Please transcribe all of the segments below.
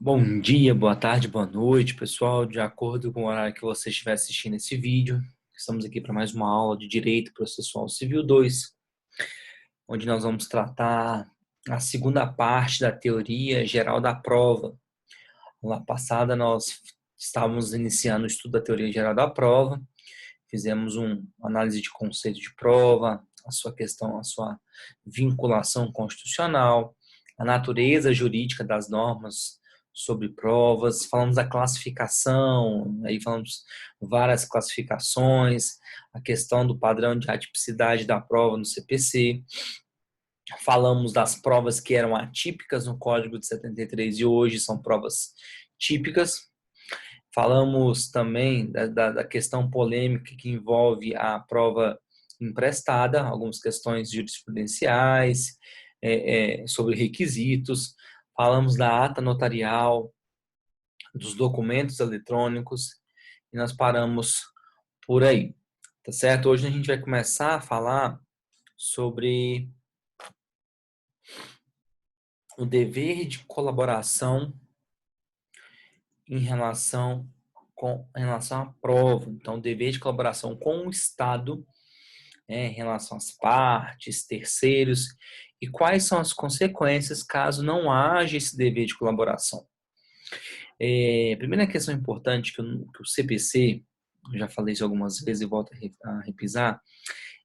Bom dia, boa tarde, boa noite, pessoal. De acordo com o horário que você estiver assistindo esse vídeo, estamos aqui para mais uma aula de Direito Processual Civil 2, onde nós vamos tratar a segunda parte da teoria geral da prova. Na passada, nós estávamos iniciando o estudo da teoria geral da prova, fizemos uma análise de conceito de prova, a sua questão, a sua vinculação constitucional, a natureza jurídica das normas sobre provas, falamos da classificação, aí falamos várias classificações, a questão do padrão de atipicidade da prova no CPC, falamos das provas que eram atípicas no Código de 73 e hoje são provas típicas. Falamos também da questão polêmica que envolve a prova emprestada, algumas questões jurisprudenciais, sobre requisitos. Falamos da ata notarial, dos documentos eletrônicos, e nós paramos por aí, tá certo? Hoje a gente vai começar a falar sobre o dever de colaboração em relação à prova. Então, o dever de colaboração com o Estado, em relação às partes, terceiros, e quais são as consequências caso não haja esse dever de colaboração. A primeira questão importante que o CPC, eu já falei isso algumas vezes e volto a repisar,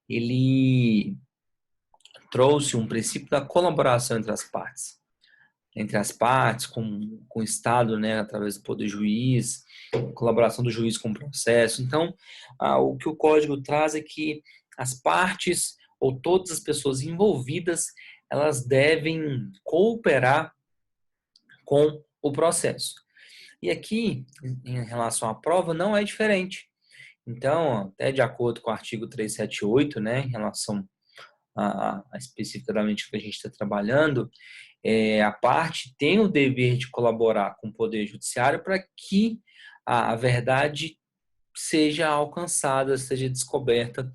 ele trouxe um princípio da colaboração entre as partes, com o Estado, né, através do poder juiz, colaboração do juiz com o processo. Então, o que o Código traz é que as partes ou todas as pessoas envolvidas, elas devem cooperar com o processo. E aqui, em relação à prova, não é diferente. Então, até de acordo com o artigo 378, né, em relação a especificamente o que a gente está trabalhando, a parte tem o dever de colaborar com o Poder Judiciário para que a verdade seja alcançada, seja descoberta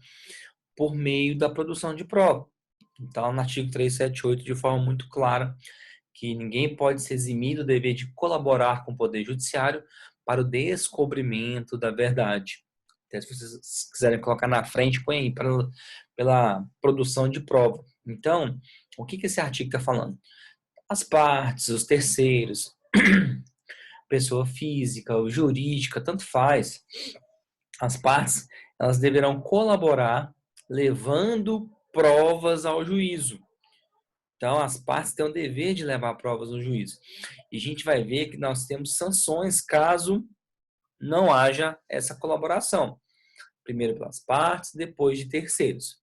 por meio da produção de prova. Então, no artigo 378, de forma muito clara, que ninguém pode se eximir do dever de colaborar com o Poder Judiciário para o descobrimento da verdade. Então, se vocês quiserem colocar na frente, põe aí, pela produção de prova. Então, o que esse artigo está falando? As partes, os terceiros, pessoa física ou jurídica, tanto faz. As partes, elas deverão colaborar levando provas ao juízo. Então, as partes têm o dever de levar provas ao juízo. E a gente vai ver que nós temos sanções caso não haja essa colaboração. Primeiro pelas partes, depois de terceiros.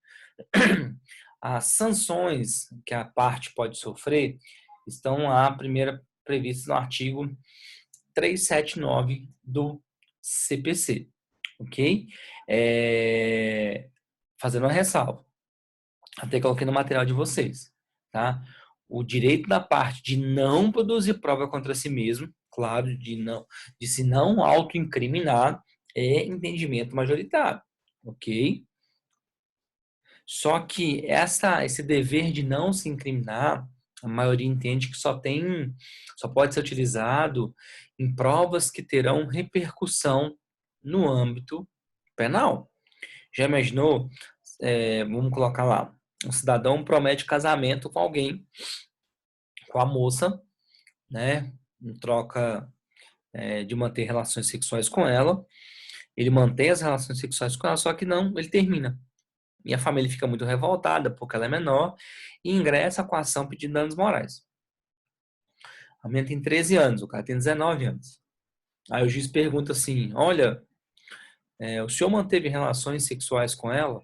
As sanções que a parte pode sofrer estão lá, primeira previstas no artigo 379 do CPC, ok? Fazendo uma ressalva, até coloquei no material de vocês, tá? O direito da parte de não produzir prova contra si mesmo, claro, de se não autoincriminar, é entendimento majoritário, ok? Só que esse dever de não se incriminar, a maioria entende que só pode ser utilizado em provas que terão repercussão no âmbito penal. Já imaginou? Vamos colocar lá, um cidadão promete casamento com alguém, com a moça, né? Em troca de manter relações sexuais com ela. Ele mantém as relações sexuais com ela, só que não, ele termina. E a família fica muito revoltada porque ela é menor e ingressa com a ação pedindo danos morais. A menina tem 13 anos, o cara tem 19 anos. Aí o juiz pergunta assim, olha, o senhor manteve relações sexuais com ela?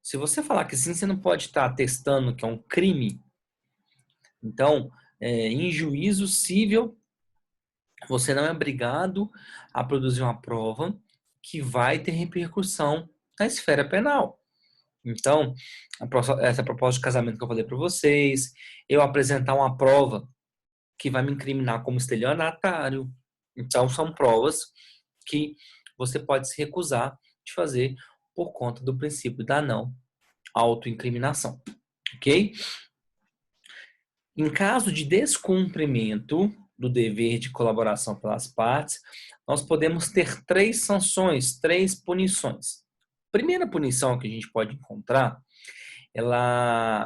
Se você falar que sim, você não pode estar atestando que é um crime. Então, em juízo civil, você não é obrigado a produzir uma prova que vai ter repercussão na esfera penal. Então, essa proposta de casamento que eu falei para vocês, eu apresentar uma prova que vai me incriminar como estelionatário. Então, são provas que você pode se recusar de fazer por conta do princípio da não autoincriminação. Ok? Em caso de descumprimento do dever de colaboração pelas partes, nós podemos ter 3 sanções, 3 punições. Primeira punição que a gente pode encontrar,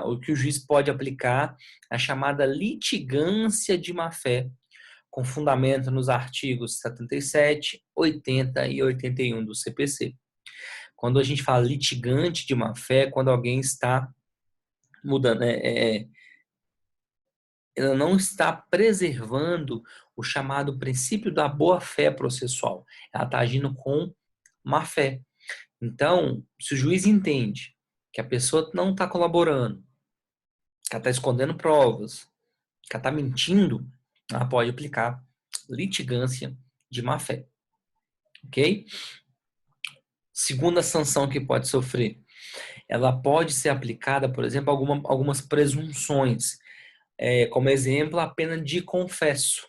o que o juiz pode aplicar, a chamada litigância de má-fé, com fundamento nos artigos 77, 80 e 81 do CPC. Quando a gente fala litigante de má-fé, quando alguém está mudando, ela não está preservando o chamado princípio da boa-fé processual. Ela está agindo com má-fé. Então, se o juiz entende que a pessoa não está colaborando, que ela está escondendo provas, que ela está mentindo, ela pode aplicar litigância de má-fé. Ok? Segunda sanção que pode sofrer, ela pode ser aplicada, por exemplo, algumas presunções. Como exemplo, a pena de confesso.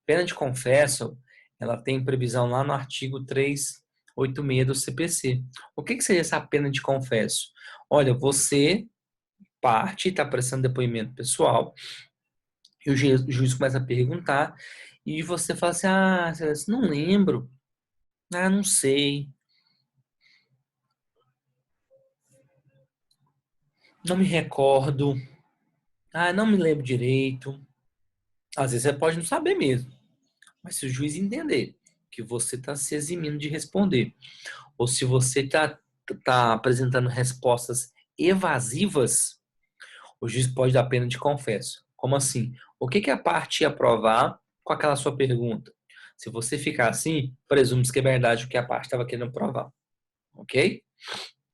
Pena de confesso, ela tem previsão lá no artigo 386 do CPC. O que seria essa pena de confesso? Olha, você, parte, está prestando depoimento pessoal, e o juiz começa a perguntar, e você fala assim, não lembro, não sei, não me recordo, não me lembro direito. Às vezes você pode não saber mesmo, mas se o juiz entender que você está se eximindo de responder, ou se você tá apresentando respostas evasivas, o juiz pode dar pena de confesso. Como assim? O que a parte ia provar com aquela sua pergunta? Se você ficar assim, presume-se que é verdade o que a parte estava querendo provar. Ok?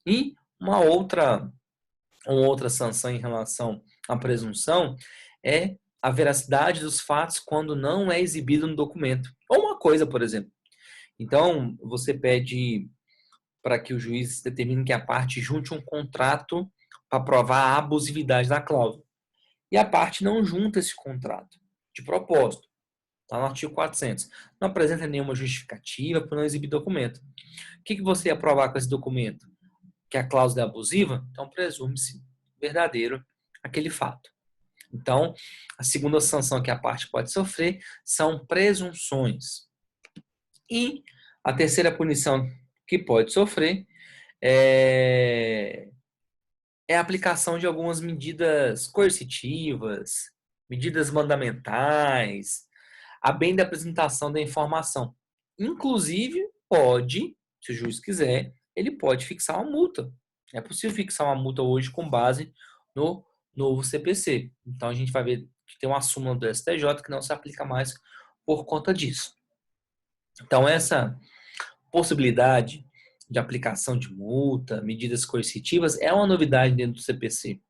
E uma outra sanção em relação à presunção é a veracidade dos fatos quando não é exibido no documento. Ou uma coisa, por exemplo. Então, você pede para que o juiz determine que a parte junte um contrato para provar a abusividade da cláusula. E a parte não junta esse contrato, de propósito. Está no artigo 400. Não apresenta nenhuma justificativa para não exibir documento. O que você ia provar com esse documento? Que a cláusula é abusiva? Então presume-se verdadeiro aquele fato. Então, a segunda sanção que a parte pode sofrer são presunções. E a terceira punição que pode sofrer é a aplicação de algumas medidas coercitivas, medidas mandamentais, a bem da apresentação da informação. Inclusive, se o juiz quiser, ele pode fixar uma multa. É possível fixar uma multa hoje com base no novo CPC. Então, a gente vai ver que tem uma súmula do STJ que não se aplica mais por conta disso. Então, essa possibilidade de aplicação de multa, medidas coercitivas, é uma novidade dentro do CPC.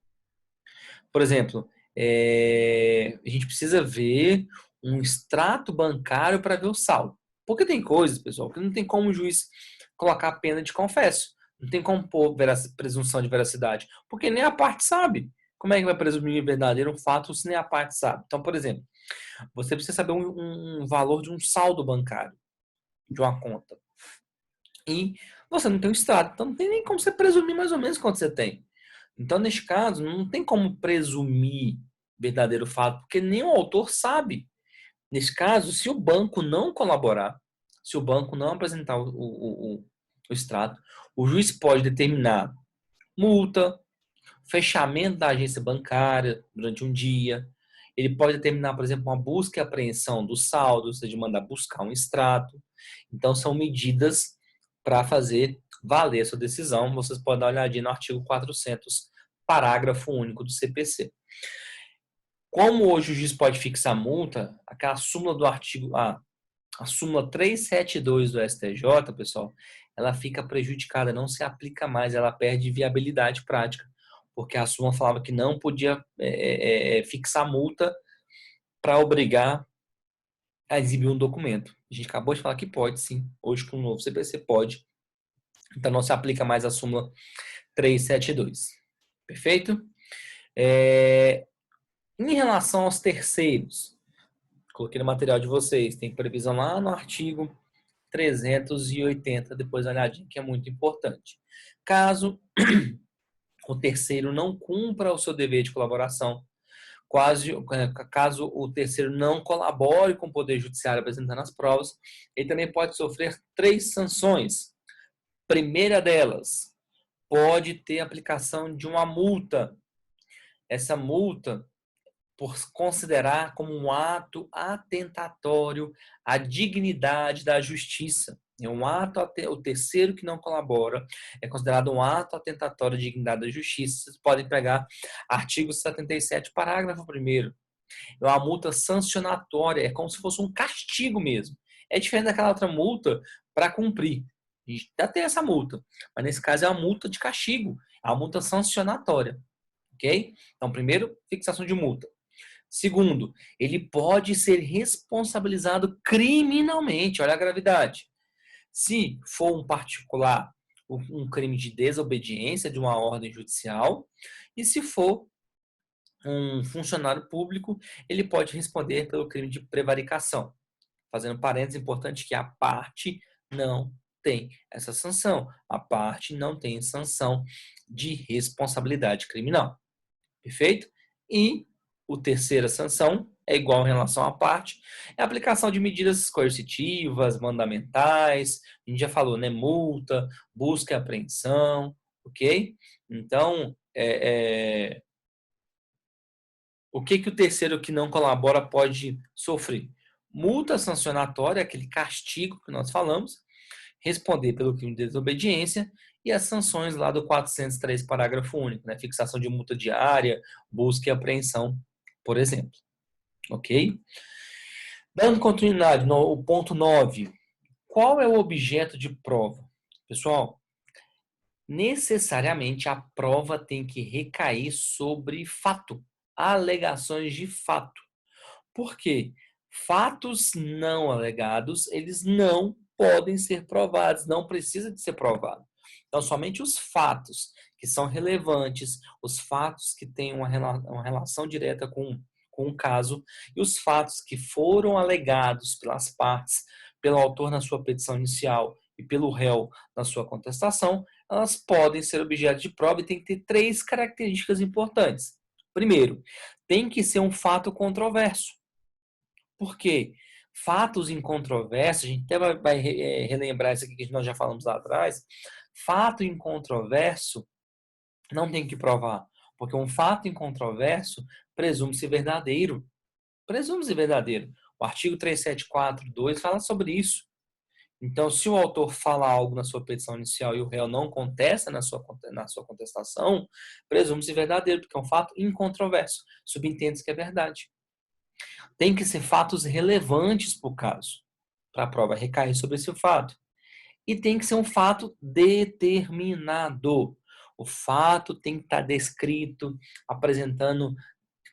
Por exemplo, a gente precisa ver um extrato bancário para ver o saldo. Porque tem coisas, pessoal, que não tem como o juiz colocar a pena de confesso. Não tem como pôr presunção de veracidade. Porque nem a parte sabe. Como é que vai presumir verdadeiro um fato se nem a parte sabe? Então, por exemplo, você precisa saber um valor de um saldo bancário, de uma conta. E você não tem um extrato. Então, não tem nem como você presumir mais ou menos quanto você tem. Então, neste caso, não tem como presumir verdadeiro fato, porque nem o autor sabe. Nesse caso, se o banco não colaborar, se o banco não apresentar o extrato, o juiz pode determinar multa, fechamento da agência bancária durante um dia. Ele pode determinar, por exemplo, uma busca e apreensão do saldo, ou seja, mandar buscar um extrato. Então, são medidas para fazer valer a sua decisão. Vocês podem dar uma olhadinha no artigo 400, parágrafo único do CPC. Como hoje o juiz pode fixar multa, aquela súmula do artigo, a súmula 372 do STJ, pessoal, ela fica prejudicada, não se aplica mais, ela perde viabilidade prática, porque a súmula falava que não podia fixar multa para obrigar a exibir um documento. A gente acabou de falar que pode, sim. Hoje, com o novo CPC, pode. Então, não se aplica mais a súmula 372. Perfeito? Em relação aos terceiros, coloquei no material de vocês, tem previsão lá no artigo 380, depois uma olhadinha, que é muito importante. Caso o terceiro não cumpra o seu dever de colaboração, caso o terceiro não colabore com o Poder Judiciário apresentando as provas, ele também pode sofrer 3 sanções. Primeira delas, pode ter aplicação de uma multa. Essa multa, por considerar como um ato atentatório à dignidade da justiça. É um ato, o terceiro que não colabora é considerado um ato atentatório à dignidade da justiça. Vocês podem pegar artigo 77, parágrafo 1º. É uma multa sancionatória, é como se fosse um castigo mesmo. É diferente daquela outra multa para cumprir. A gente já tem essa multa, mas nesse caso é uma multa de castigo, é uma multa sancionatória. Ok? Então, primeiro, fixação de multa. Segundo, ele pode ser responsabilizado criminalmente. Olha a gravidade. Se for um particular, um crime de desobediência de uma ordem judicial, e se for um funcionário público, ele pode responder pelo crime de prevaricação. Fazendo parênteses, importante que a parte não tem essa sanção. A parte não tem sanção de responsabilidade criminal. Perfeito? E a terceira sanção é igual em relação à parte, é a aplicação de medidas coercitivas, mandamentais, a gente já falou, né? Multa, busca e apreensão, ok? Então, o que o terceiro que não colabora pode sofrer? Multa sancionatória, aquele castigo que nós falamos, responder pelo crime de desobediência e as sanções lá do 403, parágrafo único, né? Fixação de multa diária, busca e apreensão, por exemplo. Ok? Dando continuidade no ponto 9. Qual é o objeto de prova? Pessoal, necessariamente a prova tem que recair sobre fato, alegações de fato. Por quê? Fatos não alegados, eles não podem ser provados, não precisa de ser provado. Então, somente os fatos que são relevantes, os fatos que têm uma relação direta com o caso, e os fatos que foram alegados pelas partes, pelo autor na sua petição inicial e pelo réu na sua contestação, elas podem ser objeto de prova e tem que ter 3 características importantes. Primeiro, tem que ser um fato controverso. Por quê? Fatos incontroversos, a gente até vai relembrar isso aqui que nós já falamos lá atrás. Fato incontroverso não tem que provar, porque um fato incontroverso presume-se verdadeiro. Presume-se verdadeiro. O artigo 374(2) fala sobre isso. Então, se o autor fala algo na sua petição inicial e o réu não contesta na sua contestação, presume-se verdadeiro, porque é um fato incontroverso. Subentende-se que é verdade. Tem que ser fatos relevantes para o caso, para a prova recair sobre esse fato. E tem que ser um fato determinado. O fato tem que estar descrito, apresentando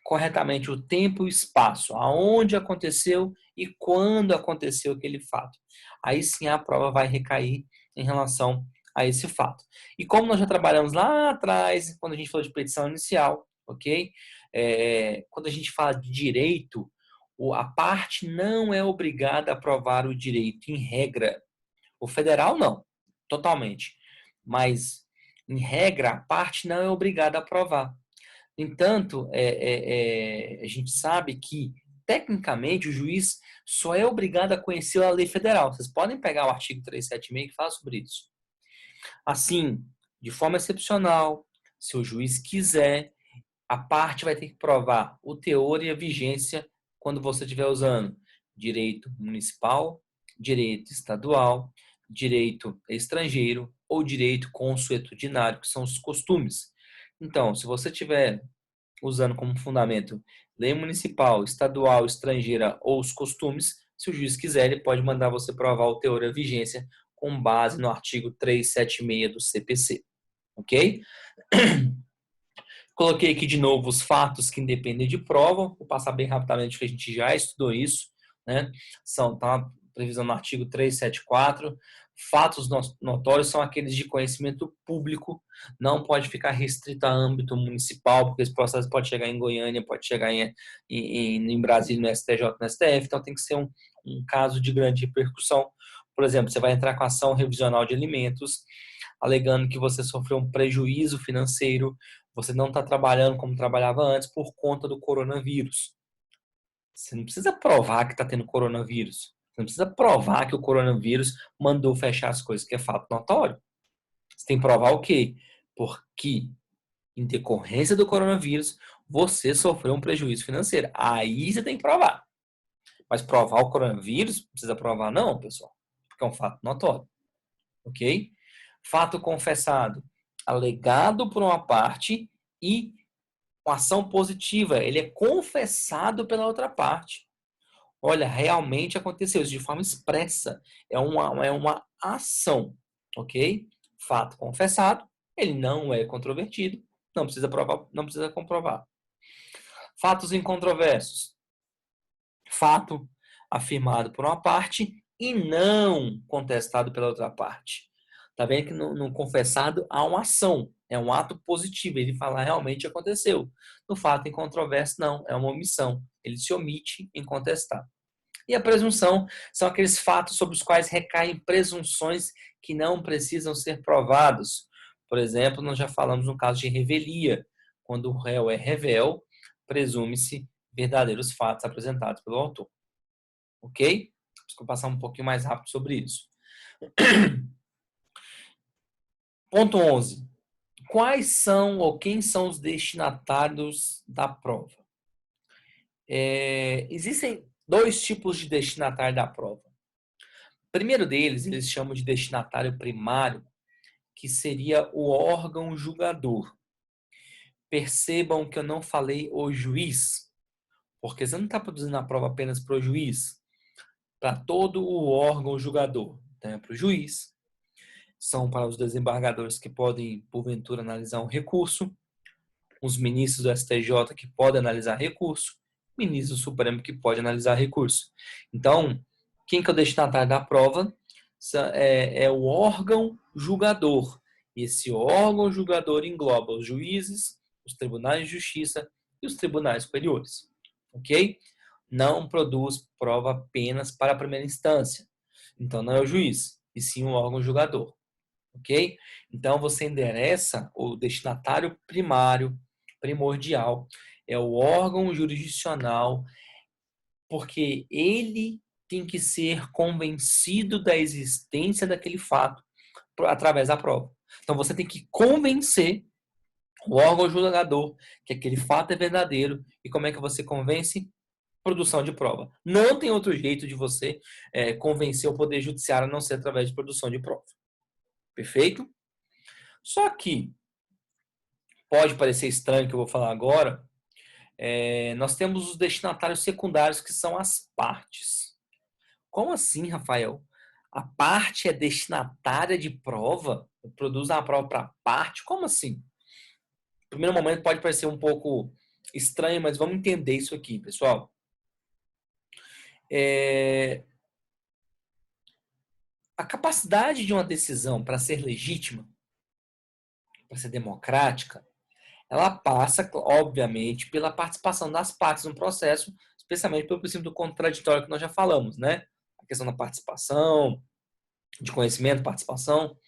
corretamente o tempo e o espaço, aonde aconteceu e quando aconteceu aquele fato. Aí sim a prova vai recair em relação a esse fato. E como nós já trabalhamos lá atrás, quando a gente falou de petição inicial, ok? Quando a gente fala de direito, a parte não é obrigada a provar o direito, em regra. O federal não, totalmente. Mas, em regra, a parte não é obrigada a provar. No entanto, a gente sabe que, tecnicamente, o juiz só é obrigado a conhecer a lei federal. Vocês podem pegar o artigo 376 que fala sobre isso. Assim, de forma excepcional, se o juiz quiser, a parte vai ter que provar o teor e a vigência quando você estiver usando direito municipal, direito estadual, direito estrangeiro ou direito consuetudinário, que são os costumes. Então, se você estiver usando como fundamento lei municipal, estadual, estrangeira ou os costumes, se o juiz quiser, ele pode mandar você provar o teor e a vigência com base no artigo 376 do CPC. Ok? Coloquei aqui de novo os fatos que independem de prova. Vou passar bem rapidamente que a gente já estudou isso, né? Tá previsão no artigo 374. Fatos notórios são aqueles de conhecimento público, não pode ficar restrito a âmbito municipal, porque esse processo pode chegar em Goiânia, pode chegar em Brasília, no STJ, no STF, então tem que ser um caso de grande repercussão. Por exemplo, você vai entrar com ação revisional de alimentos, alegando que você sofreu um prejuízo financeiro, você não está trabalhando como trabalhava antes por conta do coronavírus. Você não precisa provar que está tendo coronavírus. Você não precisa provar que o coronavírus mandou fechar as coisas, que é fato notório. Você tem que provar o quê? Porque, em decorrência do coronavírus, você sofreu um prejuízo financeiro. Aí você tem que provar. Mas provar o coronavírus, não precisa provar não, pessoal. Porque é um fato notório. Ok? Fato confessado. Alegado por uma parte e com ação positiva. Ele é confessado pela outra parte. Olha, realmente aconteceu isso de forma expressa. É uma ação, ok? Fato confessado, ele não é controvertido, não precisa provar, não precisa comprovar. Fatos incontroversos. Fato afirmado por uma parte e não contestado pela outra parte. Tá vendo que no confessado há uma ação, é um ato positivo, ele fala realmente aconteceu. No fato incontroverso, não, é uma omissão, ele se omite em contestar. E a presunção são aqueles fatos sobre os quais recaem presunções que não precisam ser provados. Por exemplo, nós já falamos no caso de revelia. Quando o réu é revel, presume-se verdadeiros fatos apresentados pelo autor. Ok? Vou passar um pouquinho mais rápido sobre isso. Ponto 11. Quais são ou quem são os destinatários da prova? Existem dois tipos de destinatário da prova. O primeiro deles, eles chamam de destinatário primário, que seria o órgão julgador. Percebam que eu não falei o juiz, porque você não está produzindo a prova apenas para o juiz, para todo o órgão julgador. Então, é para o juiz, são para os desembargadores que podem, porventura, analisar um recurso, os ministros do STJ que podem analisar recurso, ministro do Supremo que pode analisar recurso. Então, quem que é o destinatário da prova? É o órgão julgador. E esse órgão julgador engloba os juízes, os tribunais de justiça e os tribunais superiores. Ok? Não produz prova apenas para a primeira instância. Então, não é o juiz, e sim o órgão julgador. Ok? Então, você endereça o destinatário primário, primordial, é o órgão jurisdicional, porque ele tem que ser convencido da existência daquele fato através da prova. Então, você tem que convencer o órgão julgador que aquele fato é verdadeiro. E como é que você convence? Produção de prova. Não tem outro jeito de você convencer o Poder Judiciário a não ser através de produção de prova. Perfeito? Só que pode parecer estranho o que eu vou falar agora. Nós temos os destinatários secundários, que são as partes. Como assim, Rafael? A parte é destinatária de prova? Produz uma prova para parte? Como assim? No primeiro momento pode parecer um pouco estranho, mas vamos entender isso aqui, pessoal. A capacidade de uma decisão para ser legítima, para ser democrática, ela passa, obviamente, pela participação das partes no processo, especialmente pelo princípio do contraditório que nós já falamos, né? A questão da participação, de conhecimento, participação.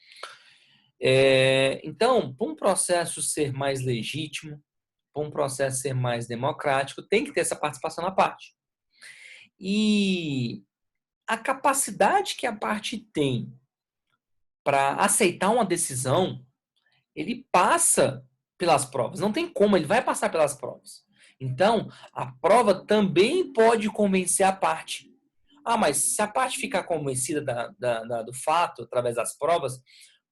Então, para um processo ser mais legítimo, para um processo ser mais democrático, tem que ter essa participação na parte. E a capacidade que a parte tem para aceitar uma decisão, ele passa pelas provas. Não tem como, ele vai passar pelas provas. Então, a prova também pode convencer a parte. Ah, mas se a parte ficar convencida do fato através das provas,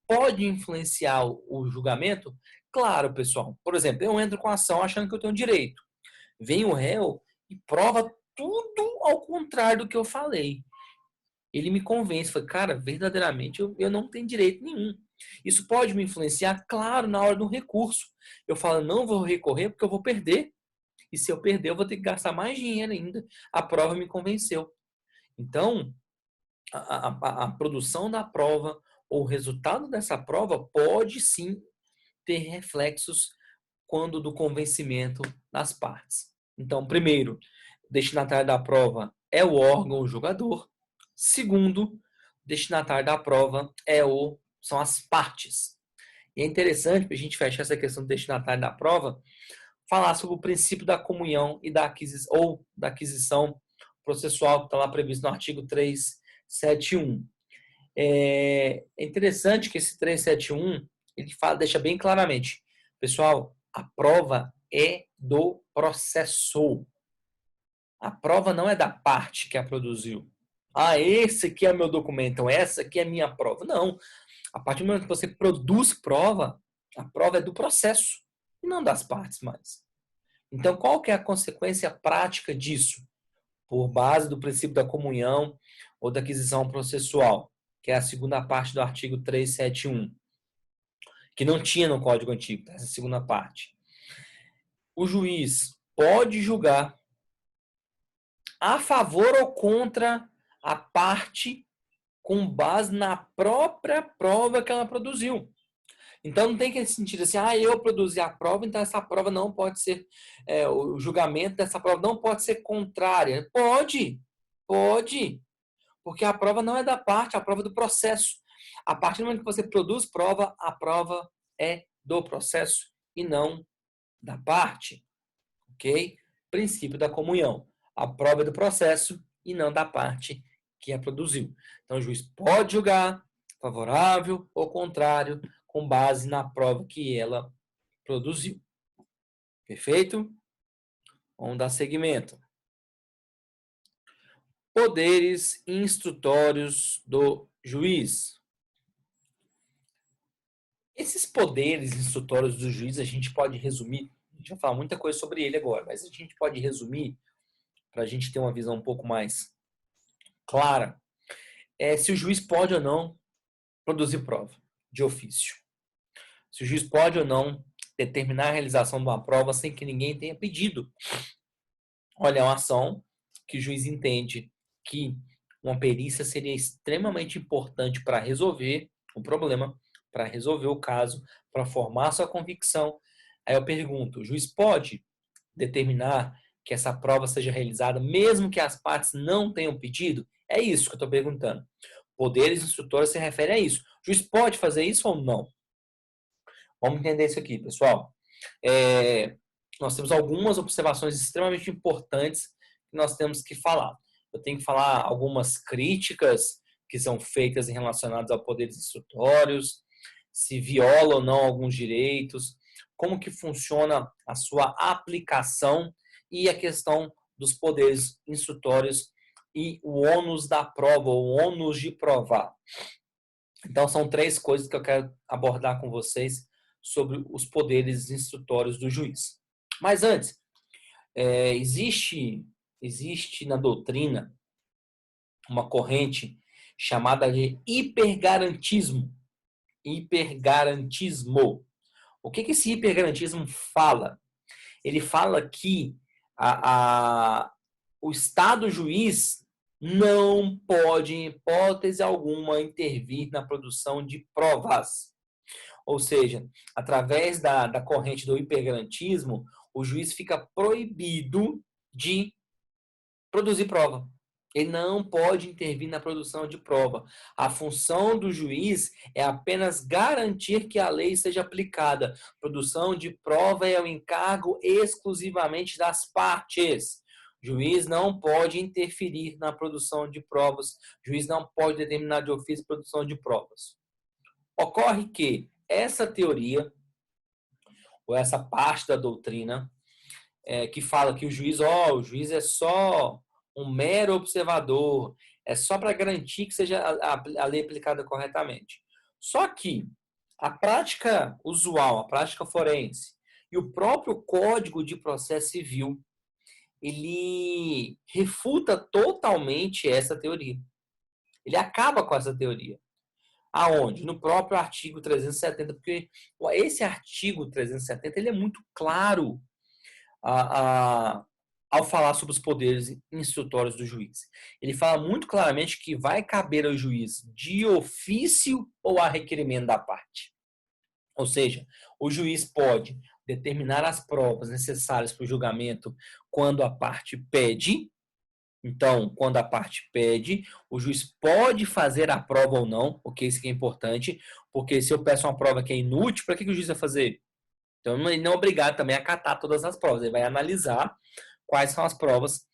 pode influenciar o julgamento? Claro, pessoal. Por exemplo, eu entro com a ação achando que eu tenho direito. Vem o réu e prova tudo ao contrário do que eu falei. Ele me convence, fala, cara, verdadeiramente eu não tenho direito nenhum. Isso pode me influenciar, claro, na hora do recurso. Eu falo, não vou recorrer porque eu vou perder. E se eu perder, eu vou ter que gastar mais dinheiro ainda. A prova me convenceu. Então, a produção da prova ou o resultado dessa prova pode sim ter reflexos quando do convencimento das partes. Então, primeiro, o destinatário da prova é o órgão julgador. Segundo, o destinatário da prova é o são as partes. E é interessante, para a gente fechar essa questão do destinatário da prova, falar sobre o princípio da comunhão e da aquisição processual que está lá previsto no artigo 371. É interessante que esse 371 ele deixa bem claramente, pessoal, a prova é do processo. A prova não é da parte que a produziu. Ah, esse aqui é o meu documento, então essa aqui é a minha prova. Não. A partir do momento que você produz prova, a prova é do processo e não das partes mais. Então, qual que é a consequência prática disso? Por base do princípio da comunhão ou da aquisição processual, que é a segunda parte do artigo 371, que não tinha no Código Antigo, essa segunda parte. O juiz pode julgar a favor ou contra a parte com base na própria prova que ela produziu. Então não tem aquele sentido assim, eu produzi a prova, então essa prova não pode ser, o julgamento dessa prova não pode ser contrária. Pode, porque a prova não é da parte, a prova é do processo. A partir do momento que você produz prova, a prova é do processo e não da parte, ok? Princípio da comunhão. A prova é do processo e não da parte que a produziu. Então o juiz pode julgar favorável ou contrário com base na prova que ela produziu. Perfeito? Vamos dar seguimento. Poderes instrutórios do juiz. Esses poderes instrutórios do juiz a gente pode resumir, a gente vai falar muita coisa sobre ele agora, mas a gente pode resumir, para a gente ter uma visão um pouco mais clara, se o juiz pode ou não produzir prova de ofício. Se o juiz pode ou não determinar a realização de uma prova sem que ninguém tenha pedido. Olha, é uma ação que o juiz entende que uma perícia seria extremamente importante para resolver o problema, para resolver o caso, para formar sua convicção. Aí eu pergunto, o juiz pode determinar que essa prova seja realizada mesmo que as partes não tenham pedido? É isso que eu estou perguntando. Poderes instrutores se refere a isso. O juiz pode fazer isso ou não? Vamos entender isso aqui, pessoal. Nós temos algumas observações extremamente importantes que nós temos que falar. Eu tenho que falar algumas críticas que são feitas relacionadas a poderes instrutórios, se viola ou não alguns direitos, como que funciona a sua aplicação e a questão dos poderes instrutórios e o ônus da prova, o ônus de provar. Então, são 3 coisas que eu quero abordar com vocês sobre os poderes instrutórios do juiz. Mas antes, existe na doutrina uma corrente chamada de hipergarantismo. Hipergarantismo. O que esse hipergarantismo fala? Ele fala que o Estado juiz não pode, em hipótese alguma, intervir na produção de provas. Ou seja, através da corrente do hipergarantismo, o juiz fica proibido de produzir prova. Ele não pode intervir na produção de prova. A função do juiz é apenas garantir que a lei seja aplicada. Produção de prova é o encargo exclusivamente das partes. O juiz não pode interferir na produção de provas. O juiz não pode determinar de ofício a produção de provas. Ocorre que essa teoria, ou essa parte da doutrina, que fala que o juiz é só um mero observador, é só para garantir que seja a lei aplicada corretamente. Só que a prática usual, a prática forense e o próprio Código de Processo Civil, ele refuta totalmente essa teoria. Ele acaba com essa teoria. Aonde? No próprio artigo 370, porque esse artigo 370 ele é muito claro ao falar sobre os poderes instrutórios do juiz. Ele fala muito claramente que vai caber ao juiz de ofício ou a requerimento da parte. Ou seja, o juiz pode determinar as provas necessárias para o julgamento quando a parte pede, Então, quando a parte pede, o juiz pode fazer a prova ou não, ok? Isso aqui é importante, porque se eu peço uma prova que é inútil, para que o juiz vai fazer? Então, ele não é obrigado também a catar todas as provas, ele vai analisar quais são as provas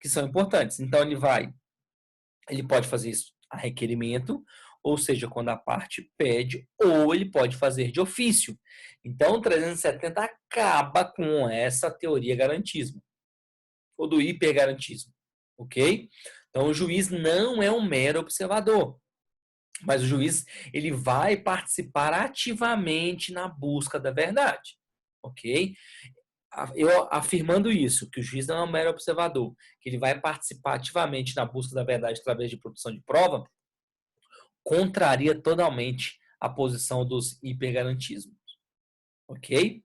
que são importantes. Então, ele pode fazer isso a requerimento, ou seja, quando a parte pede, ou ele pode fazer de ofício. Então, o 370 acaba com essa teoria garantismo, ou do hipergarantismo, ok? Então, o juiz não é um mero observador, mas o juiz ele vai participar ativamente na busca da verdade, ok? Eu afirmando isso, que o juiz não é um mero observador, que ele vai participar ativamente na busca da verdade através de produção de prova, contraria totalmente a posição dos hipergarantismos, ok?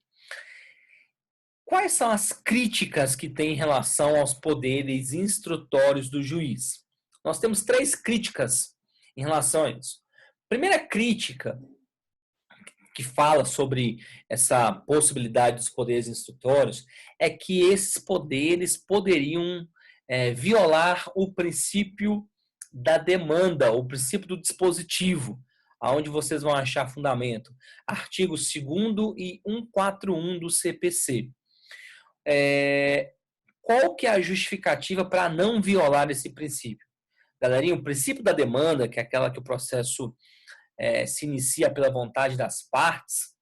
Quais são as críticas que tem em relação aos poderes instrutórios do juiz? Nós temos 3 críticas em relação a isso. Primeira crítica que fala sobre essa possibilidade dos poderes instrutórios é que esses poderes poderiam violar o princípio da demanda, o princípio do dispositivo, aonde vocês vão achar fundamento. Artigo 2º e 141 do CPC. Qual que é a justificativa para não violar esse princípio? Galerinha, o princípio da demanda, que é aquela que o processo se inicia pela vontade das partes,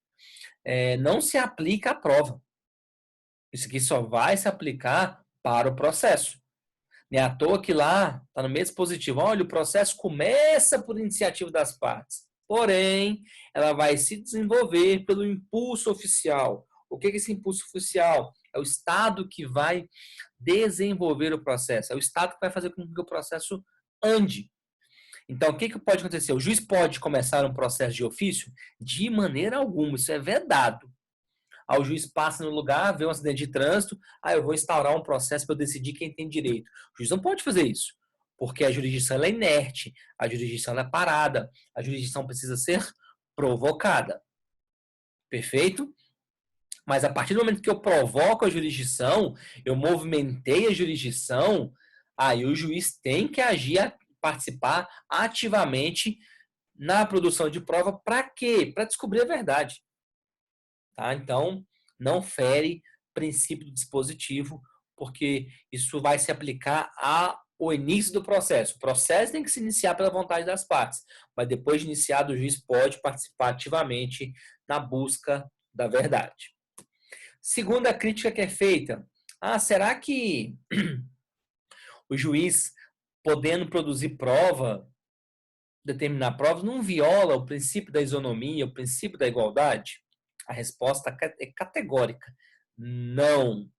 não se aplica à prova. Isso aqui só vai se aplicar para o processo. Não é à toa que lá está no mesmo dispositivo. Olha, o processo começa por iniciativa das partes. Porém, ela vai se desenvolver pelo impulso oficial. O que é esse impulso oficial? É o Estado que vai desenvolver o processo. É o Estado que vai fazer com que o processo ande. Então, o que pode acontecer? O juiz pode começar um processo de ofício? De maneira alguma, isso é vedado. Aí o juiz passa no lugar, vê um acidente de trânsito, eu vou instaurar um processo para eu decidir quem tem direito. O juiz não pode fazer isso, porque a jurisdição é inerte, a jurisdição é parada, a jurisdição precisa ser provocada. Perfeito? Mas a partir do momento que eu provoco a jurisdição, eu movimentei a jurisdição, aí o juiz tem que agir, participar ativamente na produção de prova. Para quê? Para descobrir a verdade. Tá? Então, não fere princípio do dispositivo, porque isso vai se aplicar ao início do processo. O processo tem que se iniciar pela vontade das partes, mas depois de iniciado, o juiz pode participar ativamente na busca da verdade. Segunda crítica que é feita: será que o juiz, podendo produzir prova, determinar provas, não viola o princípio da isonomia, o princípio da igualdade? A resposta é categórica. Não,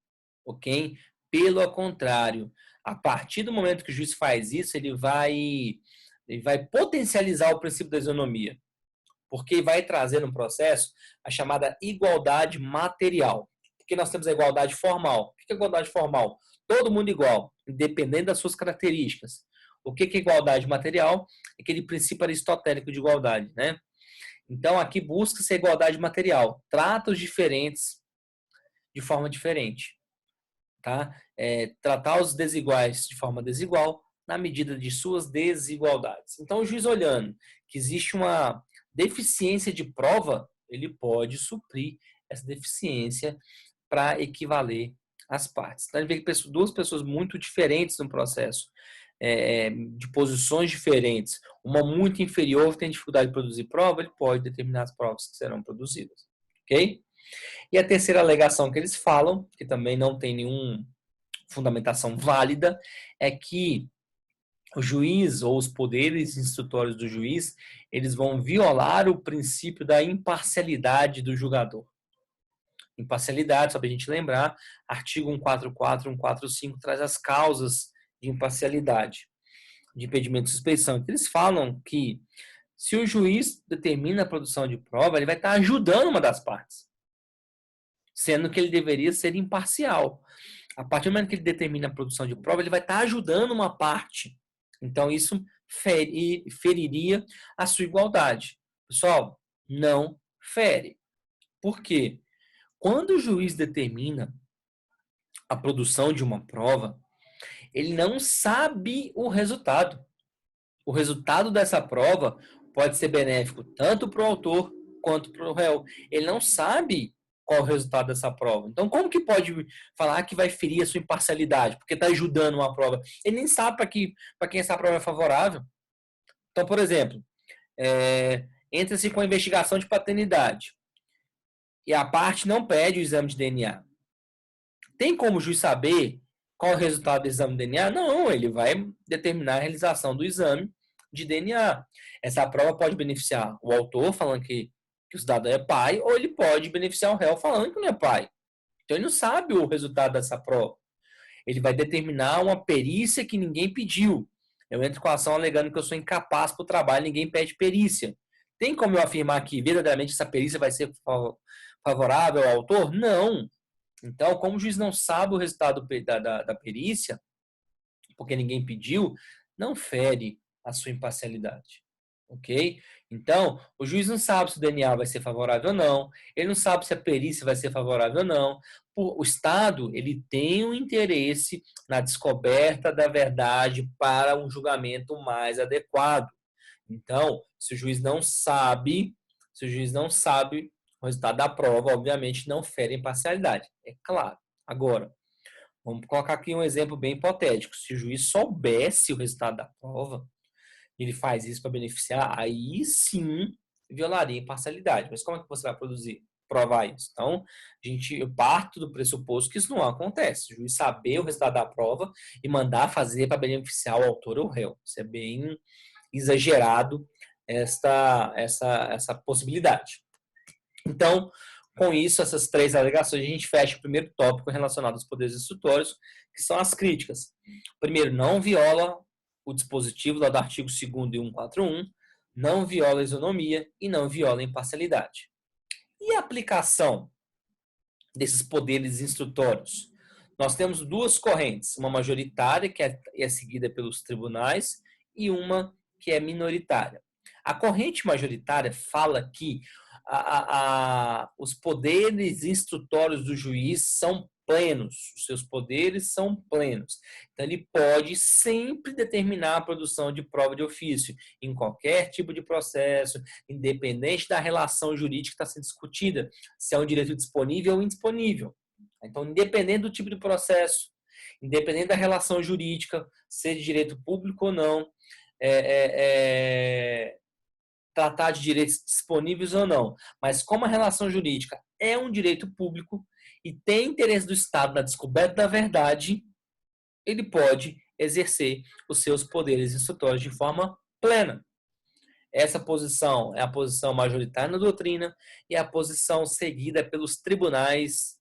ok? Pelo contrário, a partir do momento que o juiz faz isso, ele vai potencializar o princípio da isonomia, porque vai trazer no processo a chamada igualdade material. Porque nós temos a igualdade formal. O que é igualdade formal? Todo mundo igual, independente das suas características. O que é igualdade material? Aquele princípio aristotélico de igualdade, né? Então, aqui busca-se a igualdade material. Trata os diferentes de forma diferente. Tá? Tratar os desiguais de forma desigual na medida de suas desigualdades. Então, o juiz olhando que existe uma deficiência de prova, ele pode suprir essa deficiência para equivaler as partes. Então, ele vê que duas pessoas muito diferentes no processo, de posições diferentes, uma muito inferior tem dificuldade de produzir prova, ele pode determinar as provas que serão produzidas. Ok? E a terceira alegação que eles falam, que também não tem nenhuma fundamentação válida, é que o juiz ou os poderes instrutórios do juiz, eles vão violar o princípio da imparcialidade do julgador. Imparcialidade, só para a gente lembrar, artigo 144 e 145 traz as causas de imparcialidade, de impedimento de suspeição. Então, eles falam que se o juiz determina a produção de prova, ele vai estar ajudando uma das partes, sendo que ele deveria ser imparcial. A partir do momento que ele determina a produção de prova, ele vai estar ajudando uma parte. Então, isso feriria a sua igualdade. Pessoal, não fere. Por quê? Quando o juiz determina a produção de uma prova, Ele não sabe o resultado. O resultado dessa prova pode ser benéfico tanto para o autor quanto para o réu. Ele não sabe qual é o resultado dessa prova. Então, como que pode falar que vai ferir a sua imparcialidade? Porque está ajudando uma prova. Ele nem sabe para quem essa prova é favorável. Então, por exemplo, entra-se com a investigação de paternidade e a parte não pede o exame de DNA. Tem como o juiz saber qual é o resultado do exame de DNA? Não, ele vai determinar a realização do exame de DNA. Essa prova pode beneficiar o autor, falando que o cidadão é pai, ou ele pode beneficiar o réu, falando que não é pai. Então, ele não sabe o resultado dessa prova. Ele vai determinar uma perícia que ninguém pediu. Eu entro com a ação alegando que eu sou incapaz para o trabalho, ninguém pede perícia. Tem como eu afirmar que verdadeiramente essa perícia vai ser favorável ao autor? Não. Então, como o juiz não sabe o resultado da perícia, porque ninguém pediu, não fere a sua imparcialidade. Ok? Então, o juiz não sabe se o DNA vai ser favorável ou não, ele não sabe se a perícia vai ser favorável ou não. O Estado, ele tem um interesse na descoberta da verdade para um julgamento mais adequado. Então, se o juiz não sabe o resultado da prova, obviamente, não fere a imparcialidade. É claro. Agora, vamos colocar aqui um exemplo bem hipotético. Se o juiz soubesse o resultado da prova, ele faz isso para beneficiar, aí sim violaria a imparcialidade. Mas como é que você vai provar isso? Então, eu parto do pressuposto que isso não acontece. O juiz saber o resultado da prova e mandar fazer para beneficiar o autor ou o réu. Isso é bem exagerado, essa possibilidade. Então, com isso, essas três alegações, a gente fecha o primeiro tópico relacionado aos poderes instrutórios, que são as críticas. Primeiro, não viola o dispositivo do artigo 2º e 141, não viola a isonomia e não viola a imparcialidade. E a aplicação desses poderes instrutórios? Nós temos duas correntes, uma majoritária, que é seguida pelos tribunais, e uma que é minoritária. A corrente majoritária fala que os poderes instrutórios do juiz são plenos, os seus poderes são plenos. Então, ele pode sempre determinar a produção de prova de ofício, em qualquer tipo de processo, independente da relação jurídica que está sendo discutida, se é um direito disponível ou indisponível. Então, independente do tipo de processo, independente da relação jurídica, seja de direito público ou não, tratar de direitos disponíveis ou não. Mas como a relação jurídica é um direito público e tem interesse do Estado na descoberta da verdade, ele pode exercer os seus poderes instrutórios de forma plena. Essa posição é a posição majoritária na doutrina e a posição seguida pelos tribunais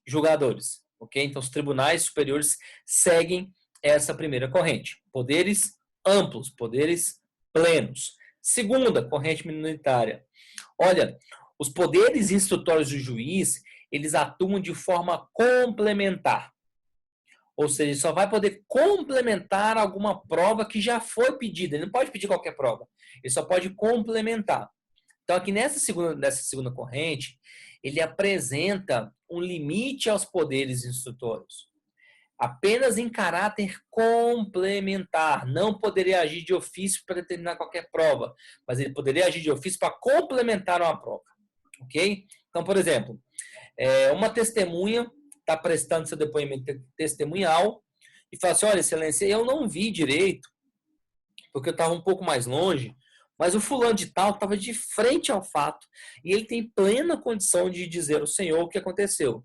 julgadores. Ok? Então, os tribunais superiores seguem essa primeira corrente. Poderes amplos, poderes plenos. Segunda corrente minoritária. Olha, os poderes instrutórios do juiz, eles atuam de forma complementar. Ou seja, ele só vai poder complementar alguma prova que já foi pedida. Ele não pode pedir qualquer prova. Ele só pode complementar. Então, aqui nessa segunda corrente, ele apresenta um limite aos poderes instrutórios. Apenas em caráter complementar. Não poderia agir de ofício para determinar qualquer prova, mas ele poderia agir de ofício para complementar uma prova. Ok? Então, por exemplo, uma testemunha está prestando seu depoimento testemunhal e fala assim, olha, excelência, eu não vi direito, porque eu estava um pouco mais longe, mas o fulano de tal estava de frente ao fato e ele tem plena condição de dizer ao senhor o que aconteceu.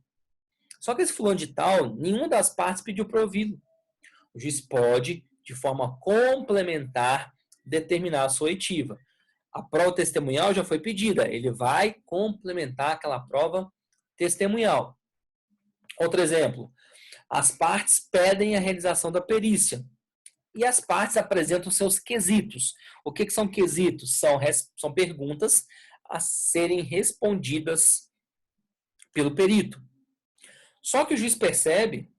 Só que esse fulano de tal, nenhuma das partes pediu para ouvi-lo. O juiz pode, de forma complementar, determinar a sua oitiva. A prova testemunhal já foi pedida, ele vai complementar aquela prova testemunhal. Outro exemplo, as partes pedem a realização da perícia e as partes apresentam seus quesitos. O que são quesitos? São perguntas a serem respondidas pelo perito. Só que o juiz percebe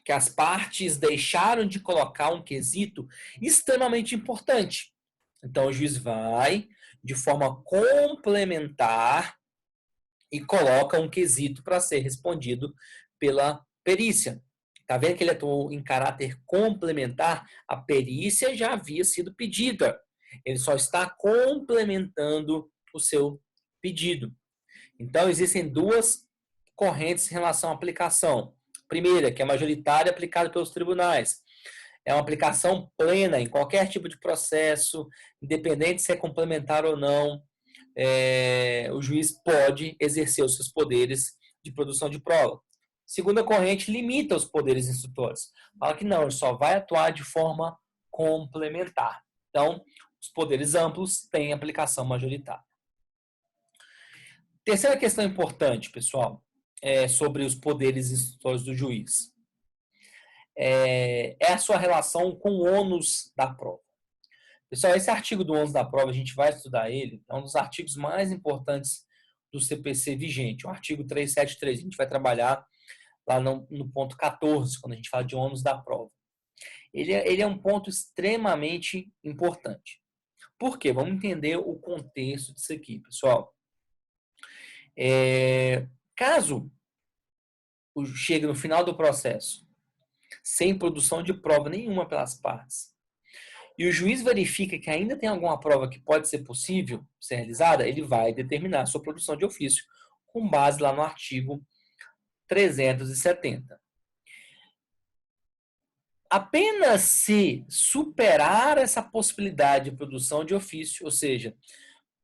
que as partes deixaram de colocar um quesito extremamente importante. Então, o juiz vai, de forma complementar, e coloca um quesito para ser respondido pela perícia. Tá vendo que ele atuou em caráter complementar? A perícia já havia sido pedida. Ele só está complementando o seu pedido. Então, existem duas correntes em relação à aplicação. Primeira, que é majoritária, aplicada pelos tribunais. É uma aplicação plena em qualquer tipo de processo, independente se é complementar ou não. O juiz pode exercer os seus poderes de produção de prova. Segunda corrente limita os poderes instrutores. Fala que não, ele só vai atuar de forma complementar. Então, os poderes amplos têm aplicação majoritária. Terceira questão importante, pessoal, sobre os poderes instrutores do juiz. É a sua relação com o ônus da prova. Pessoal, esse artigo do ônus da prova, a gente vai estudar ele, é um dos artigos mais importantes do CPC vigente, o artigo 373. A gente vai trabalhar lá no ponto 14, quando a gente fala de ônus da prova. Ele é um ponto extremamente importante. Por quê? Vamos entender o contexto disso aqui, pessoal. Caso chegue no final do processo sem produção de prova nenhuma pelas partes, e o juiz verifica que ainda tem alguma prova que pode ser possível ser realizada, ele vai determinar a sua produção de ofício, com base lá no artigo 370. Apenas se superar essa possibilidade de produção de ofício, ou seja,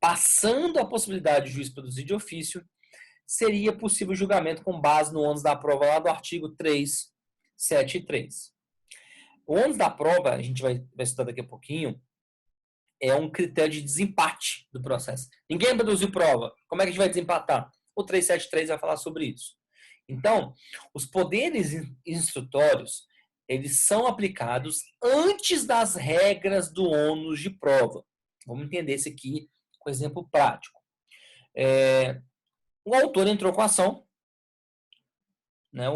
passando a possibilidade de o juiz produzir de ofício, seria possível julgamento com base no ônus da prova lá do artigo 373. O ônus da prova, a gente vai estudar daqui a pouquinho, é um critério de desempate do processo. Ninguém produziu prova. Como é que a gente vai desempatar? O 373 vai falar sobre isso. Então, os poderes instrutórios, eles são aplicados antes das regras do ônus de prova. Vamos entender isso aqui com exemplo prático. O autor entrou com a ação, né,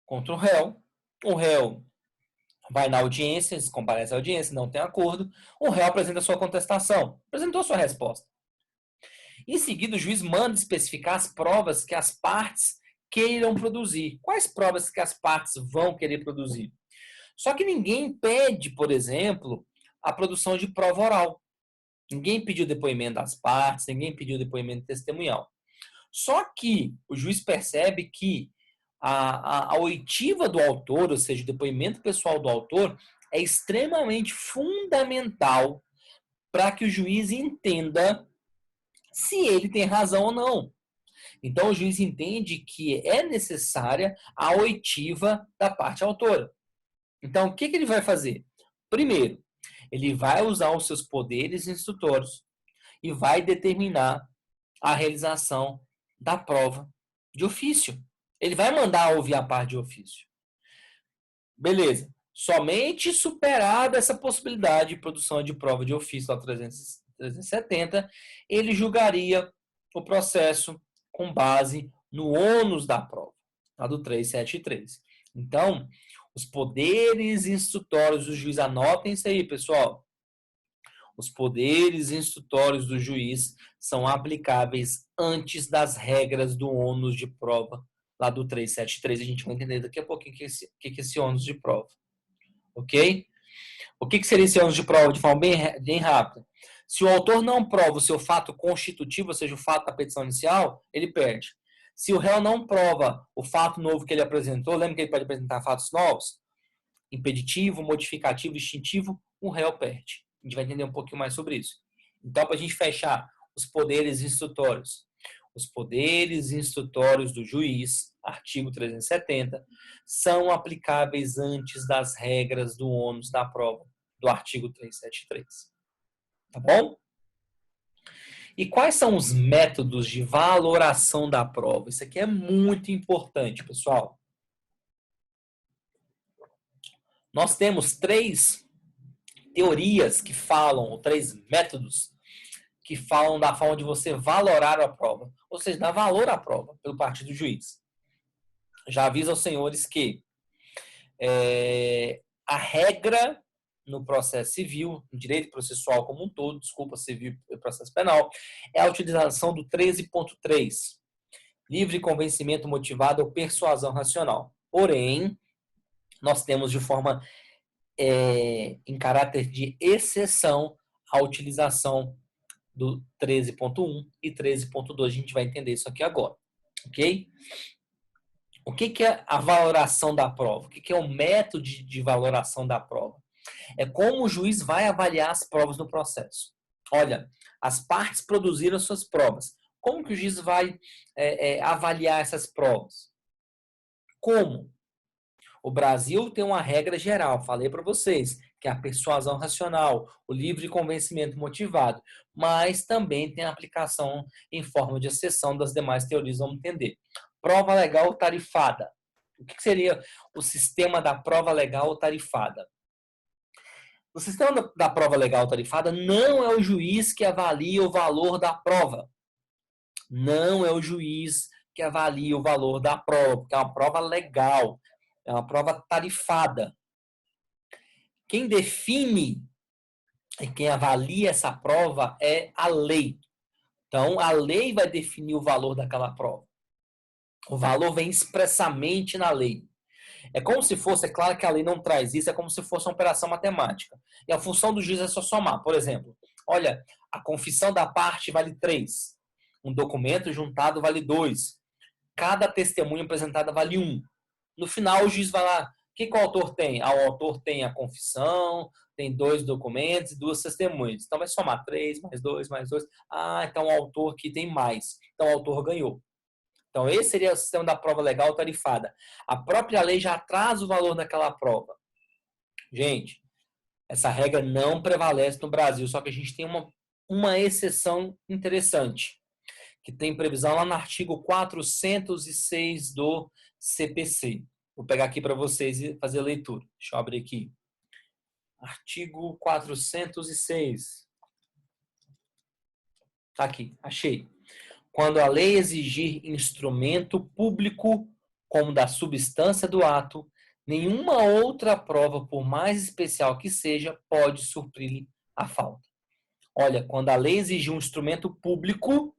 contra o réu vai na audiência, se comparece à audiência, não tem acordo, o réu apresenta sua contestação, apresentou sua resposta. Em seguida, o juiz manda especificar as provas que as partes queiram produzir. Quais provas que as partes vão querer produzir? Só que ninguém pede, por exemplo, a produção de prova oral. Ninguém pediu depoimento das partes, ninguém pediu depoimento testemunhal. Só que o juiz percebe que a oitiva do autor, ou seja, o depoimento pessoal do autor, é extremamente fundamental para que o juiz entenda se ele tem razão ou não. Então, o juiz entende que é necessária a oitiva da parte autora. Então, o que ele vai fazer? Primeiro, ele vai usar os seus poderes instrutórios e vai determinar a realização da prova de ofício. Ele vai mandar ouvir a parte de ofício. Beleza. Somente superada essa possibilidade de produção de prova de ofício ao 370, ele julgaria o processo com base no ônus da prova, lá do 373. Então, os poderes instrutórios do juiz, anotem isso aí, pessoal. Os poderes instrutórios do juiz são aplicáveis antes das regras do ônus de prova, lá do 373. A gente vai entender daqui a pouquinho o que é esse ônus de prova. Ok? O que seria esse ônus de prova de forma bem rápida? Se o autor não prova o seu fato constitutivo, ou seja, o fato da petição inicial, ele perde. Se o réu não prova o fato novo que ele apresentou, lembra que ele pode apresentar fatos novos? Impeditivo, modificativo, extintivo, o réu perde. A gente vai entender um pouquinho mais sobre isso. Então, para a gente fechar os poderes instrutórios. Os poderes instrutórios do juiz, artigo 370, são aplicáveis antes das regras do ônus da prova, do artigo 373. Tá bom? E quais são os métodos de valoração da prova? Isso aqui é muito importante, pessoal. Nós temos 3 teorias que falam, ou 3 métodos que falam da forma de você valorar a prova, ou seja, dar valor à prova pelo partido do juiz. Já aviso aos senhores que a regra no processo civil, no direito processual como um todo, desculpa, civil e processo penal, é a utilização do 13.3. livre convencimento motivado ou persuasão racional. Porém, nós temos de forma, em caráter de exceção, a utilização do 13.1 e 13.2. A gente vai entender isso aqui agora, ok? O que é a valoração da prova? O que é o método de valoração da prova? É como o juiz vai avaliar as provas no processo. Olha, as partes produziram suas provas. Como que o juiz vai avaliar essas provas? Como? O Brasil tem uma regra geral, falei para vocês, que é a persuasão racional, o livre convencimento motivado, mas também tem aplicação em forma de exceção das demais teorias, vamos entender. Prova legal tarifada. O que seria o sistema da prova legal tarifada? O sistema da prova legal tarifada não é o juiz que avalia o valor da prova. Não é o juiz que avalia o valor da prova, porque é uma prova legal, é uma prova tarifada. Quem define e quem avalia essa prova é a lei. Então, a lei vai definir o valor daquela prova. O valor vem expressamente na lei. É como se fosse, é claro que a lei não traz isso, é como se fosse uma operação matemática. E a função do juiz é só somar. Por exemplo, olha, a confissão da parte vale 3. Um documento juntado vale 2. Cada testemunha apresentada vale 1. No final, o juiz vai lá, o que o autor tem? O autor tem a confissão, tem 2 documentos e 2 testemunhas. Então, vai somar 3, mais 2, mais 2. Então o autor aqui tem mais. Então, o autor ganhou. Então, esse seria o sistema da prova legal tarifada. A própria lei já traz o valor daquela prova. Gente, essa regra não prevalece no Brasil, só que a gente tem uma exceção interessante, que tem previsão lá no artigo 406 do CPC. Vou pegar aqui para vocês e fazer a leitura. Deixa eu abrir aqui. Artigo 406. Tá aqui, achei. Quando a lei exigir instrumento público como da substância do ato, nenhuma outra prova, por mais especial que seja, pode suprir a falta. Olha, quando a lei exigir um instrumento público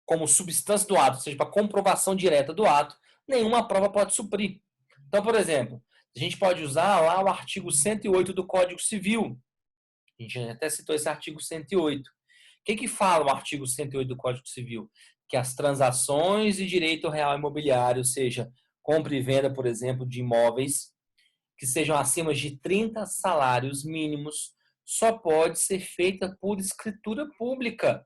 como substância do ato, ou seja, para comprovação direta do ato, nenhuma prova pode suprir. Então, por exemplo, a gente pode usar lá o artigo 108 do Código Civil. A gente até citou esse artigo 108. O que fala o artigo 108 do Código Civil? Que as transações de direito real imobiliário, ou seja, compra e venda, por exemplo, de imóveis, que sejam acima de 30 salários mínimos, só pode ser feita por escritura pública.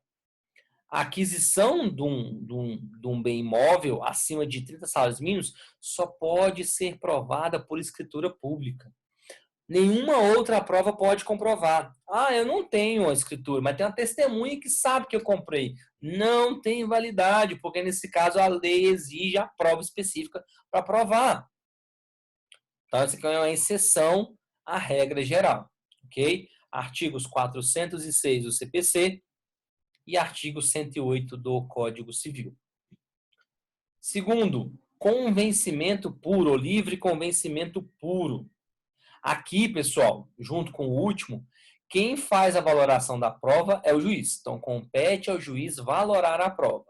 A aquisição de um bem imóvel acima de 30 salários mínimos só pode ser provada por escritura pública. Nenhuma outra prova pode comprovar. Eu não tenho a escritura, mas tem uma testemunha que sabe que eu comprei. Não tem validade, porque nesse caso a lei exige a prova específica para provar. Então, essa aqui é uma exceção à regra geral. Ok? Artigos 406 do CPC e artigo 108 do Código Civil. Segundo, convencimento puro, ou livre convencimento puro. Aqui, pessoal, junto com o último, quem faz a valoração da prova é o juiz. Então, compete ao juiz valorar a prova.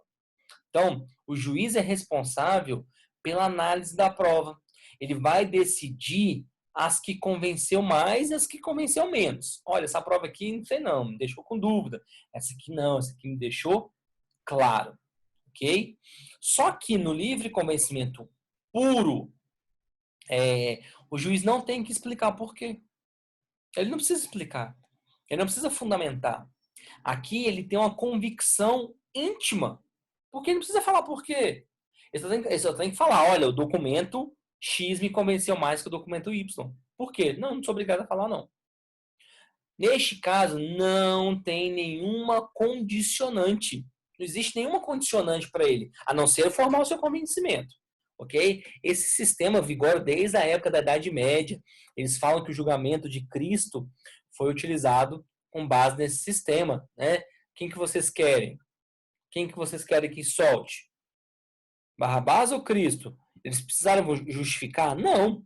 Então, o juiz é responsável pela análise da prova. Ele vai decidir as que convenceu mais e as que convenceu menos. Olha, essa prova aqui, não sei não, me deixou com dúvida. Essa aqui não, essa aqui me deixou claro. Ok? Só que no livre convencimento puro, o juiz não tem que explicar por quê. Ele não precisa explicar. Ele não precisa fundamentar. Aqui ele tem uma convicção íntima. Porque ele não precisa falar por quê. Ele só tem que falar, olha, o documento X me convenceu mais que o documento Y. Por quê? Não sou obrigado a falar, não. Neste caso, não tem nenhuma condicionante. Não existe nenhuma condicionante para ele, a não ser formar o seu convencimento. Ok? Esse sistema vigora desde a época da Idade Média. Eles falam que o julgamento de Cristo foi utilizado com base nesse sistema. Né? Quem que vocês querem? Quem que vocês querem que solte? Barrabás ou Cristo? Eles precisaram justificar? Não.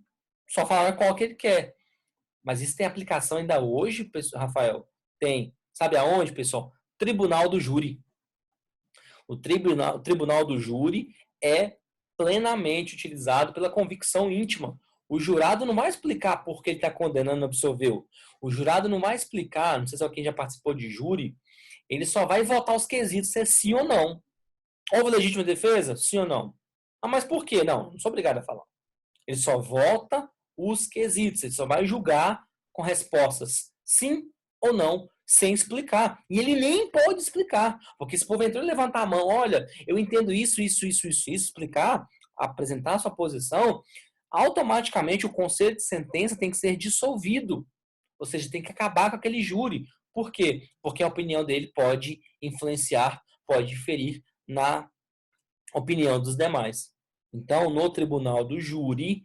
Só falaram qual que ele quer. Mas isso tem aplicação ainda hoje, Rafael? Tem. Sabe aonde, pessoal? Tribunal do Júri. O tribunal do júri é plenamente utilizado pela convicção íntima. O jurado não vai explicar por que ele está condenando e absolveu. O jurado não vai explicar, não sei se alguém já participou de júri, ele só vai votar os quesitos se é sim ou não. Houve legítima defesa? Sim ou não? Ah, mas por quê? Não sou obrigado a falar. Ele só vota os quesitos, ele só vai julgar com respostas sim ou não, sem explicar. E ele nem pode explicar, porque se porventura levantar a mão, olha, eu entendo isso, explicar, apresentar a sua posição, automaticamente o conselho de sentença tem que ser dissolvido. Ou seja, tem que acabar com aquele júri. Por quê? Porque a opinião dele pode influenciar, pode diferir na opinião dos demais. Então, no tribunal do júri,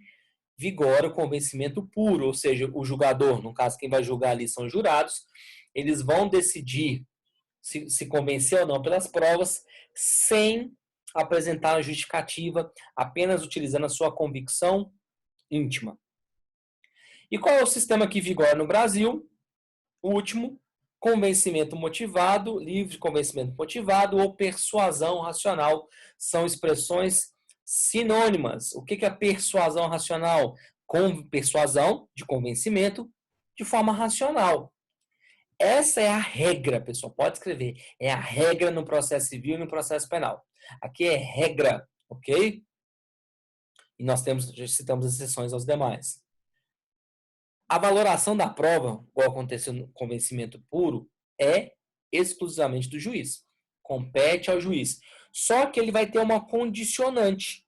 vigora o convencimento puro, ou seja, o julgador, no caso, quem vai julgar ali são os jurados, eles vão decidir se convencer ou não pelas provas, sem apresentar a justificativa, apenas utilizando a sua convicção íntima. E qual é o sistema que vigora no Brasil? O último, convencimento motivado, livre de convencimento motivado ou persuasão racional. São expressões sinônimas. O que é persuasão racional? Persuasão de convencimento de forma racional. Essa é a regra, pessoal. Pode escrever. É a regra no processo civil e no processo penal. Aqui é regra, ok? E nós já citamos exceções aos demais. A valoração da prova, igual aconteceu no convencimento puro, é exclusivamente do juiz. Compete ao juiz. Só que ele vai ter uma condicionante.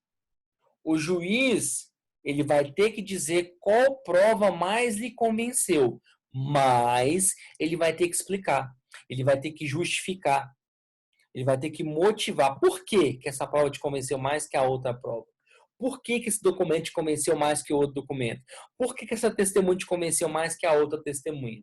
O juiz, ele vai ter que dizer qual prova mais lhe convenceu, mas ele vai ter que explicar, ele vai ter que justificar, ele vai ter que motivar. Por que essa prova te convenceu mais que a outra prova? Por que esse documento te convenceu mais que o outro documento? Por que essa testemunha te convenceu mais que a outra testemunha?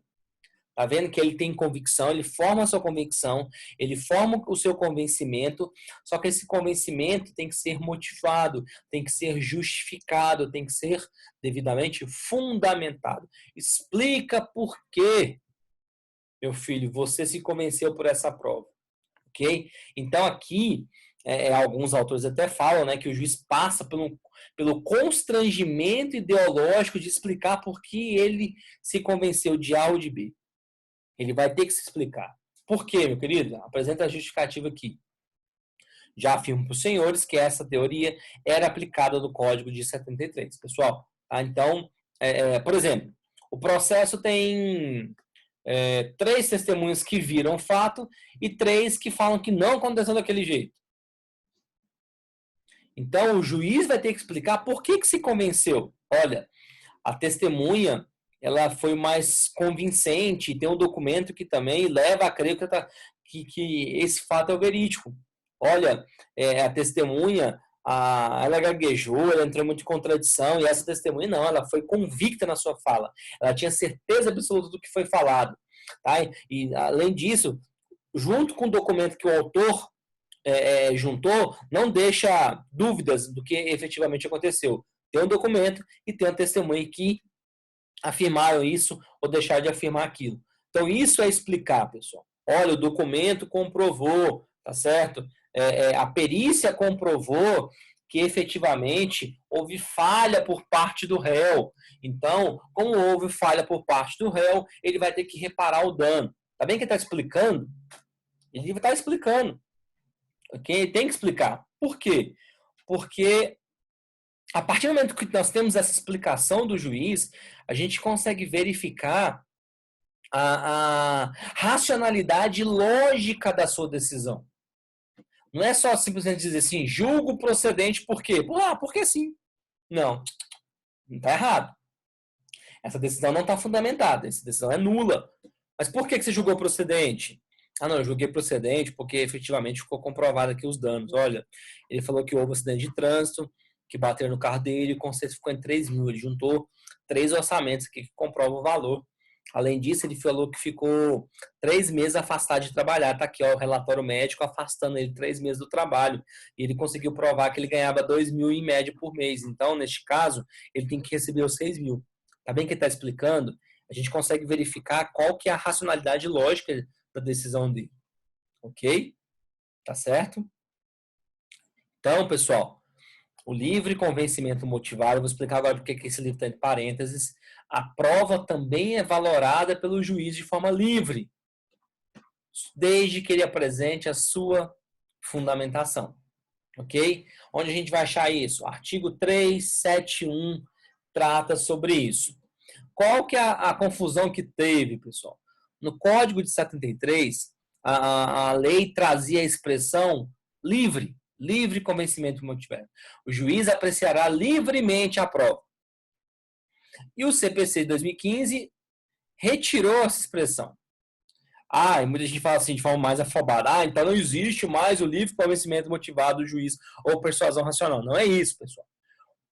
Tá vendo que ele tem convicção, ele forma a sua convicção, ele forma o seu convencimento, só que esse convencimento tem que ser motivado, tem que ser justificado, tem que ser devidamente fundamentado. Explica por que, meu filho, você se convenceu por essa prova, ok? Então aqui, alguns autores até falam, né, que o juiz passa pelo constrangimento ideológico de explicar por que ele se convenceu de A ou de B. Ele vai ter que se explicar. Por quê, meu querido? Apresenta a justificativa aqui. Já afirmo para os senhores que essa teoria era aplicada no Código de 73. Pessoal, tá? Então, por exemplo, o processo tem 3 testemunhas que viram o fato e 3 que falam que não aconteceu daquele jeito. Então, o juiz vai ter que explicar por que se convenceu. Olha, a testemunha ela foi mais convincente, tem um documento que também leva a crer que esse fato é o verídico. Olha, a testemunha, ela gaguejou, ela entrou muito em contradição, e essa testemunha não, ela foi convicta na sua fala. Ela tinha certeza absoluta do que foi falado. Tá? E, além disso, junto com o documento que o autor juntou, não deixa dúvidas do que efetivamente aconteceu. Tem um documento e tem uma testemunha que afirmaram isso ou deixaram de afirmar aquilo. Então, isso é explicar, pessoal. Olha, o documento comprovou, tá certo? A perícia comprovou que efetivamente houve falha por parte do réu. Então, como houve falha por parte do réu, ele vai ter que reparar o dano. Tá bem que ele está explicando? Ele está explicando. Okay? Tem que explicar. Por quê? Porque a partir do momento que nós temos essa explicação do juiz, a gente consegue verificar a racionalidade lógica da sua decisão. Não é só simplesmente dizer assim, julgo procedente por quê? Porque sim. Não, está errado. Essa decisão não está fundamentada, essa decisão é nula. Mas por que você julgou procedente? Não, eu julguei procedente porque efetivamente ficou comprovado aqui os danos. Olha, ele falou que houve um acidente de trânsito, que bateram no carro dele e o conserto ficou em 3 mil. Ele juntou 3 orçamentos aqui que comprovam o valor. Além disso, ele falou que ficou 3 meses afastado de trabalhar. Tá aqui, ó, o relatório médico afastando ele 3 meses do trabalho. E ele conseguiu provar que ele ganhava 2 mil em média por mês. Então, neste caso, ele tem que receber os 6 mil. Tá bem que ele está explicando? A gente consegue verificar qual que é a racionalidade lógica da decisão dele. Ok? Tá certo? Então, pessoal, o livre convencimento motivado, eu vou explicar agora porque que esse livro está entre parênteses. A prova também é valorada pelo juiz de forma livre, desde que ele apresente a sua fundamentação. Ok? Onde a gente vai achar isso? Artigo 371 trata sobre isso. Qual que é a confusão que teve, pessoal? No Código de 73, a lei trazia a expressão livre convencimento motivado. O juiz apreciará livremente a prova. E o CPC de 2015 retirou essa expressão. E muita gente fala assim de forma mais afobada. Então não existe mais o livre convencimento motivado do juiz ou persuasão racional. Não é isso, pessoal.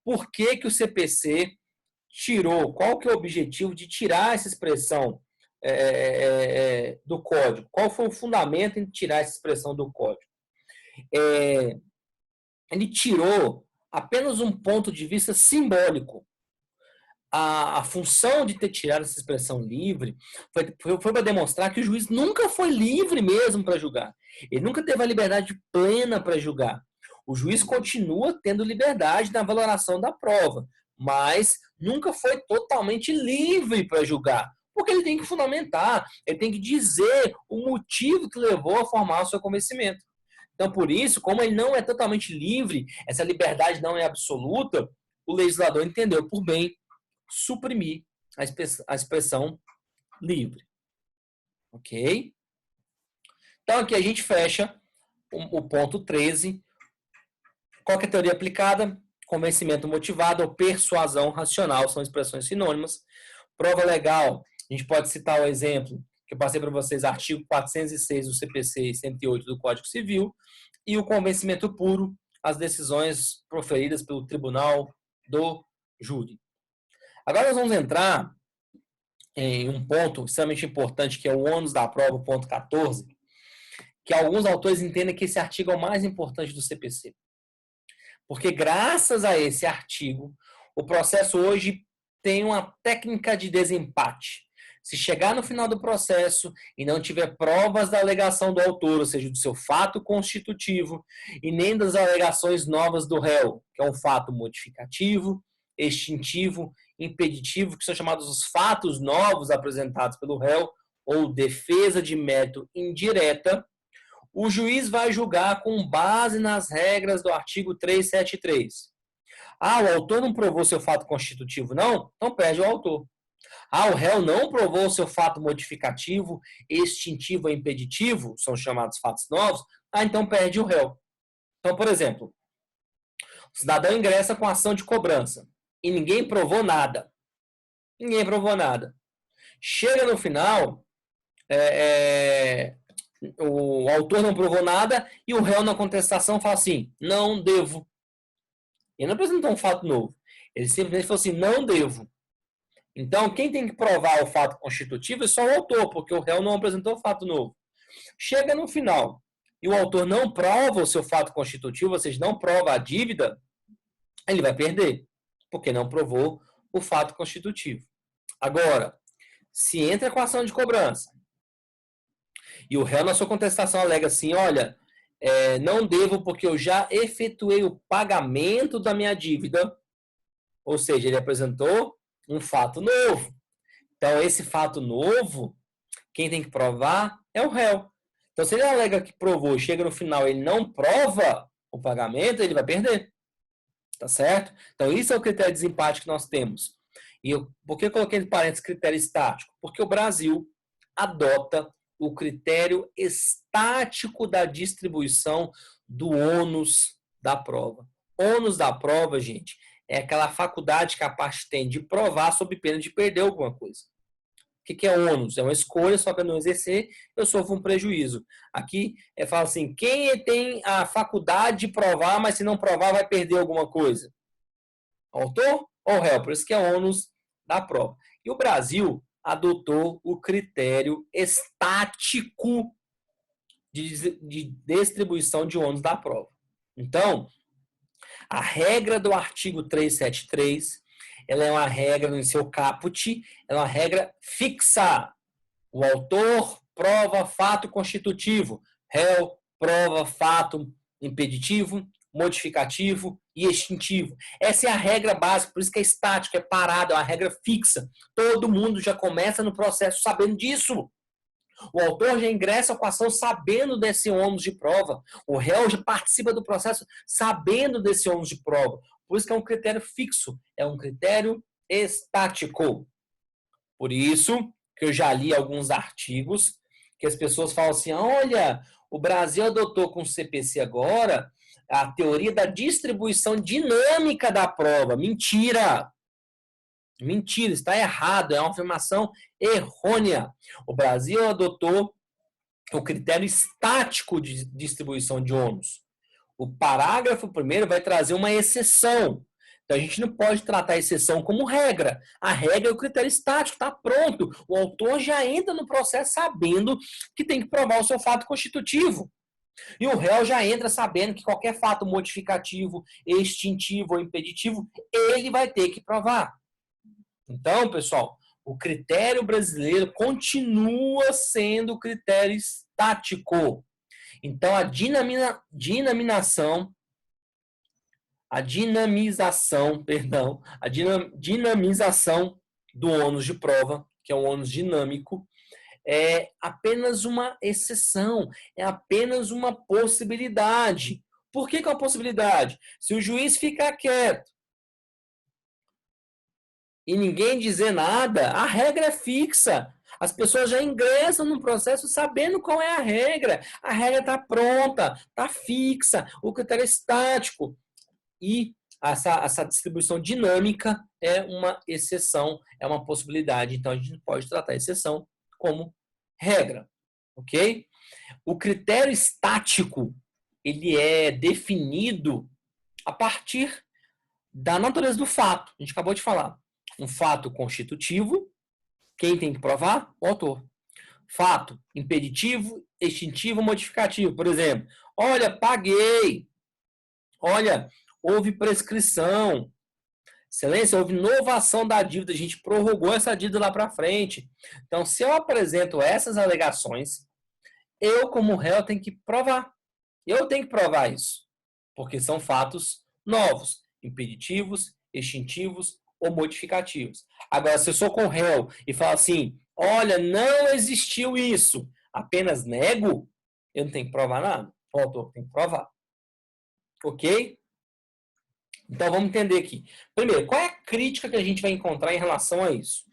Por que que o CPC tirou? Qual que é o objetivo de tirar essa expressão do código? Qual foi o fundamento em tirar essa expressão do código? Ele tirou apenas um ponto de vista simbólico. A função de ter tirado essa expressão livre foi para demonstrar que o juiz nunca foi livre mesmo para julgar. Ele nunca teve a liberdade plena para julgar. O juiz continua tendo liberdade na valoração da prova, mas nunca foi totalmente livre para julgar, porque ele tem que fundamentar, ele tem que dizer o motivo que levou a formar o seu convencimento. Então, por isso, como ele não é totalmente livre, essa liberdade não é absoluta, o legislador entendeu por bem suprimir a expressão livre. Ok? Então, aqui a gente fecha o ponto 13. Qual que é a teoria aplicada? Convencimento motivado ou persuasão racional são expressões sinônimas. Prova legal, a gente pode citar o exemplo que eu passei para vocês, artigo 406 do CPC e 108 do Código Civil, e o convencimento puro, as decisões proferidas pelo tribunal do júri. Agora nós vamos entrar em um ponto extremamente importante, que é o ônus da prova, o ponto 14, que alguns autores entendem que esse artigo é o mais importante do CPC. Porque graças a esse artigo, o processo hoje tem uma técnica de desempate. Se chegar no final do processo e não tiver provas da alegação do autor, ou seja, do seu fato constitutivo, e nem das alegações novas do réu, que é um fato modificativo, extintivo, impeditivo, que são chamados os fatos novos apresentados pelo réu, ou defesa de mérito indireta, o juiz vai julgar com base nas regras do artigo 373. O autor não provou seu fato constitutivo, não? Então perde o autor. O réu não provou seu fato modificativo, extintivo ou impeditivo, são chamados fatos novos, então perde o réu. Então, por exemplo, o cidadão ingressa com ação de cobrança e ninguém provou nada. Ninguém provou nada. Chega no final, o autor não provou nada e o réu na contestação fala assim, não devo. Ele não apresentou um fato novo. Ele simplesmente falou assim, não devo. Então, quem tem que provar o fato constitutivo é só o autor, porque o réu não apresentou fato novo. Chega no final e o autor não prova o seu fato constitutivo, ou seja, não prova a dívida, ele vai perder, porque não provou o fato constitutivo. Agora, se entra com ação de cobrança e o réu na sua contestação alega assim, olha, não devo porque eu já efetuei o pagamento da minha dívida, ou seja, ele apresentou um fato novo. Então, esse fato novo, quem tem que provar é o réu. Então, se ele alega que provou e chega no final ele não prova o pagamento, ele vai perder. Tá certo? Então, isso é o critério de desempate que nós temos. E por que eu coloquei entre parênteses critério estático? Porque o Brasil adota o critério estático da distribuição do ônus da prova. Ônus da prova, gente, é aquela faculdade que a parte tem de provar sob pena de perder alguma coisa. O que é ônus? É uma escolha, só que eu não exercer, eu sofro um prejuízo. Aqui, fala assim, quem tem a faculdade de provar, mas se não provar vai perder alguma coisa? Autor ou réu? Por isso que é ônus da prova. E o Brasil adotou o critério estático de distribuição de ônus da prova. Então, a regra do artigo 373, ela é uma regra no seu caput, ela é uma regra fixa. O autor prova fato constitutivo, réu prova fato impeditivo, modificativo e extintivo. Essa é a regra básica, por isso que é estático, é parado, é uma regra fixa. Todo mundo já começa no processo sabendo disso. O autor já ingressa com a ação sabendo desse ônus de prova. O réu já participa do processo sabendo desse ônus de prova. Por isso que é um critério fixo, é um critério estático. Por isso que eu já li alguns artigos que as pessoas falam assim, olha, o Brasil adotou com o CPC agora a teoria da distribuição dinâmica da prova. Mentira! Mentira, está errado, é uma afirmação errônea. O Brasil adotou o critério estático de distribuição de ônus. O parágrafo primeiro vai trazer uma exceção. Então a gente não pode tratar a exceção como regra. A regra é o critério estático, está pronto. O autor já entra no processo sabendo que tem que provar o seu fato constitutivo. E o réu já entra sabendo que qualquer fato modificativo, extintivo ou impeditivo, ele vai ter que provar. Então, pessoal, o critério brasileiro continua sendo o critério estático. Então, a dinamização do ônus de prova, que é um ônus dinâmico, é apenas uma exceção, é apenas uma possibilidade. Por que é uma possibilidade? Se o juiz ficar quieto e ninguém dizer nada, a regra é fixa. As pessoas já ingressam no processo sabendo qual é a regra. A regra está pronta, está fixa, o critério é estático. E essa distribuição dinâmica é uma exceção, é uma possibilidade. Então, a gente não pode tratar a exceção como regra, ok? O critério estático, ele é definido a partir da natureza do fato. A gente acabou de falar. Um fato constitutivo, quem tem que provar? O autor. Fato impeditivo, extintivo, modificativo. Por exemplo, olha, paguei. Olha, houve prescrição. Excelência, houve novação da dívida. A gente prorrogou essa dívida lá para frente. Então, se eu apresento essas alegações, eu, como réu, tenho que provar. Eu tenho que provar isso. Porque são fatos novos, impeditivos, extintivos ou modificativos. Agora, se eu sou com o réu e falo assim, olha, não existiu isso, apenas nego, eu não tenho que provar nada. O autor tem que provar. Ok? Então, vamos entender aqui. Primeiro, qual é a crítica que a gente vai encontrar em relação a isso?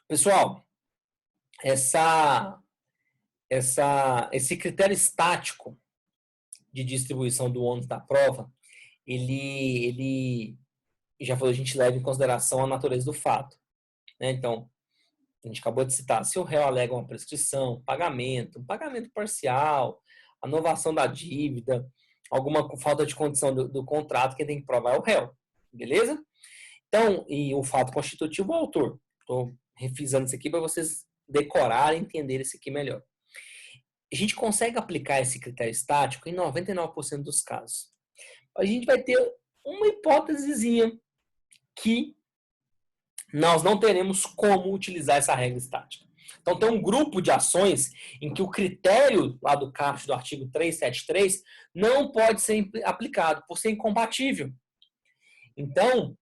Pessoal, esse critério estático de distribuição do ônus da prova, ele já falou, a gente leva em consideração a natureza do fato. Né? Então, a gente acabou de citar, se o réu alega uma prescrição, um pagamento parcial, a novação da dívida, alguma falta de condição do contrato, quem tem que provar é o réu. Beleza? Então, e o fato constitutivo é o autor. Estou refrisando isso aqui para vocês decorarem e entenderem isso aqui melhor. A gente consegue aplicar esse critério estático em 99% dos casos. A gente vai ter uma hipótesezinha que nós não teremos como utilizar essa regra estática. Então, tem um grupo de ações em que o critério lá do caput do artigo 373 não pode ser aplicado, por ser incompatível. Então,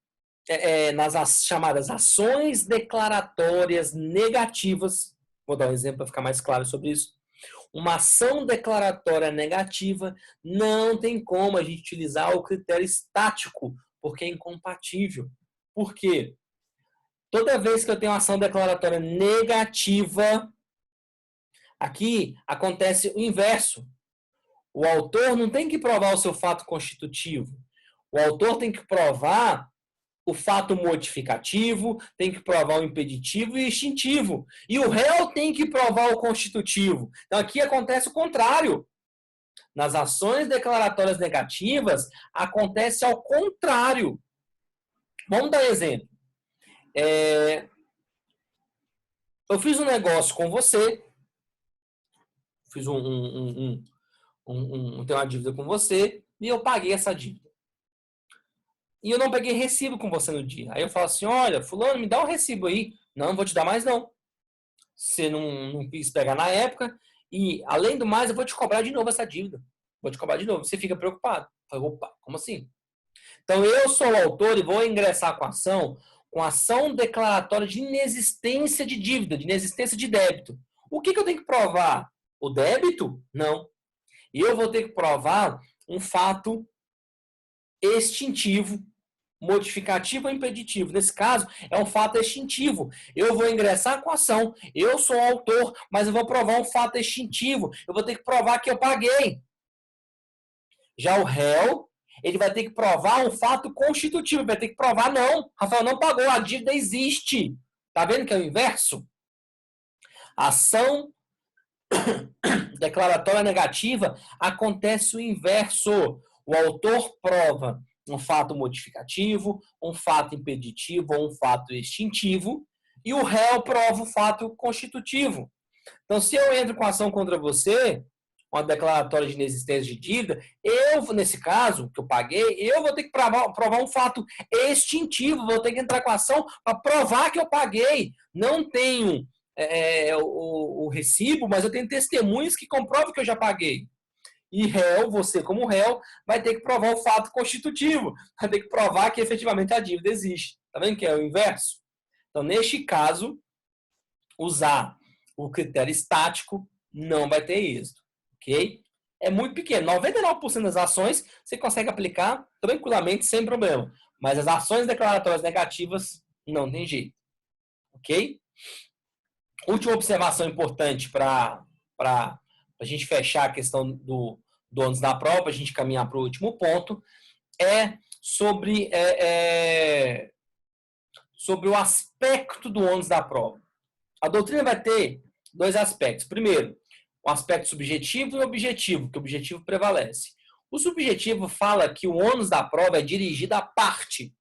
nas chamadas ações declaratórias negativas, vou dar um exemplo para ficar mais claro sobre isso, uma ação declaratória negativa não tem como a gente utilizar o critério estático, porque é incompatível. Por quê? Toda vez que eu tenho uma ação declaratória negativa, aqui acontece o inverso. O autor não tem que provar o seu fato constitutivo. O autor tem que provar o fato modificativo, tem que provar o impeditivo e o extintivo. E o réu tem que provar o constitutivo. Então, aqui acontece o contrário. Nas ações declaratórias negativas, acontece ao contrário. Vamos dar um exemplo. Eu fiz um negócio com você, fiz tenho uma dívida com você, e eu paguei essa dívida. E eu não peguei recibo com você no dia. Aí eu falo assim, olha, fulano, me dá um recibo aí. Não vou te dar mais não. Você não quis pegar na época. E, além do mais, eu vou te cobrar de novo essa dívida. Vou te cobrar de novo. Você fica preocupado. Fala, opa, como assim? Então, eu sou o autor e vou ingressar com ação declaratória de inexistência de dívida, de inexistência de débito. O que eu tenho que provar? O débito? Não. Eu vou ter que provar um fato extintivo, modificativo ou impeditivo. Nesse caso, é um fato extintivo. Eu vou ingressar com a ação. Eu sou o autor, mas eu vou provar um fato extintivo. Eu vou ter que provar que eu paguei. Já o réu, ele vai ter que provar um fato constitutivo. Ele vai ter que provar, não, Rafael não pagou, a dívida existe. Tá vendo que é o inverso? A ação declaratória negativa acontece o inverso. O autor prova um fato modificativo, um fato impeditivo ou um fato extintivo, e o réu prova o fato constitutivo. Então, se eu entro com ação contra você, uma declaratória de inexistência de dívida, eu, nesse caso, que eu paguei, eu vou ter que provar um fato extintivo, vou ter que entrar com ação para provar que eu paguei. Não tenho o recibo, mas eu tenho testemunhas que comprovam que eu já paguei. E réu, você como réu, vai ter que provar o fato constitutivo, vai ter que provar que efetivamente a dívida existe. Tá vendo que é o inverso? Então, neste caso, usar o critério estático não vai ter êxito, ok? É muito pequeno, 99% das ações você consegue aplicar tranquilamente, sem problema. Mas as ações declaratórias negativas não tem jeito, ok? Última observação importante para a gente fechar a questão do ônus da prova, a gente caminhar para o último ponto, é sobre o aspecto do ônus da prova. A doutrina vai ter dois aspectos. Primeiro, o aspecto subjetivo e objetivo, que o objetivo prevalece. O subjetivo fala que o ônus da prova é dirigido à parte,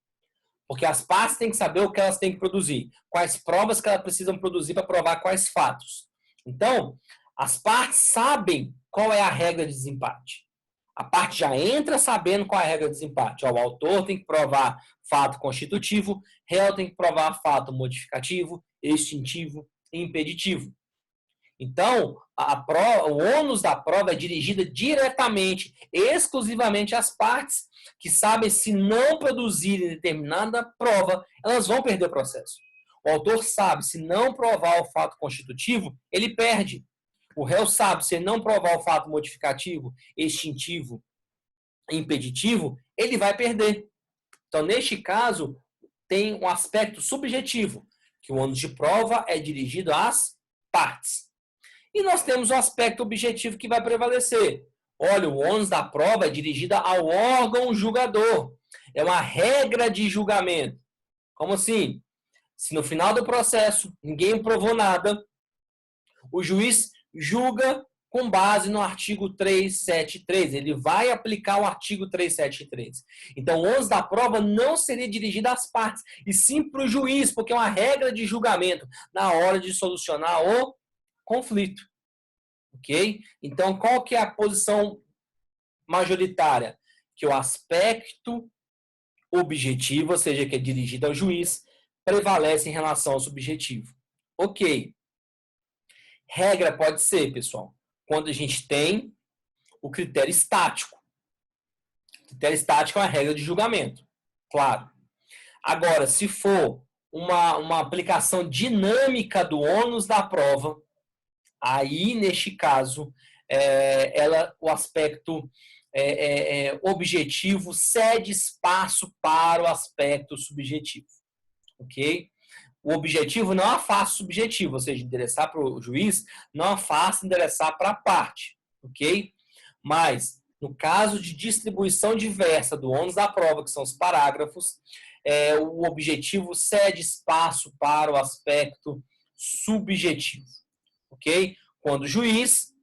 porque as partes têm que saber o que elas têm que produzir, quais provas que elas precisam produzir para provar quais fatos. Então, as partes sabem qual é a regra de desempate. A parte já entra sabendo qual é a regra de desempate. O autor tem que provar fato constitutivo, réu tem que provar fato modificativo, extintivo e impeditivo. Então, o ônus da prova é dirigida diretamente, exclusivamente às partes que sabem se não produzirem determinada prova, elas vão perder o processo. O autor sabe, se não provar o fato constitutivo, ele perde. O réu sabe, se ele não provar o fato modificativo, extintivo, impeditivo, ele vai perder. Então, neste caso, tem um aspecto subjetivo, que o ônus de prova é dirigido às partes. E nós temos o aspecto objetivo que vai prevalecer. Olha, o ônus da prova é dirigida ao órgão julgador. É uma regra de julgamento. Como assim? Se no final do processo ninguém provou nada, o juiz julga com base no artigo 373. Ele vai aplicar o artigo 373. Então, o ônus da prova não seria dirigido às partes, e sim para o juiz, porque é uma regra de julgamento na hora de solucionar o conflito. Ok? Então, qual que é a posição majoritária? Que o aspecto objetivo, ou seja, que é dirigido ao juiz, prevalece em relação ao subjetivo. Ok. Regra pode ser, pessoal, quando a gente tem o critério estático. O critério estático é uma regra de julgamento, claro. Agora, se for uma aplicação dinâmica do ônus da prova, aí, neste caso, o aspecto objetivo cede espaço para o aspecto subjetivo. Ok? O objetivo não afasta o subjetivo, ou seja, endereçar para o juiz não afasta endereçar para a parte. Ok? Mas, no caso de distribuição diversa do ônus da prova, que são os parágrafos, o objetivo cede espaço para o aspecto subjetivo. Ok? Quando o juiz,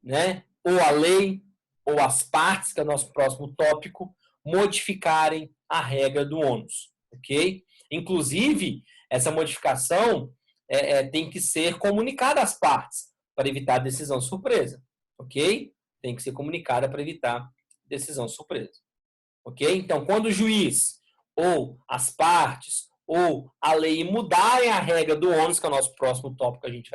né, ou a lei, ou as partes, que é o nosso próximo tópico, modificarem a regra do ônus. Ok? Inclusive, essa modificação tem que ser comunicada às partes, para evitar decisão surpresa. Ok? Tem que ser comunicada para evitar decisão surpresa. Ok? Então, quando o juiz, ou as partes, ou a lei mudarem a regra do ônus, que é o nosso próximo tópico que a gente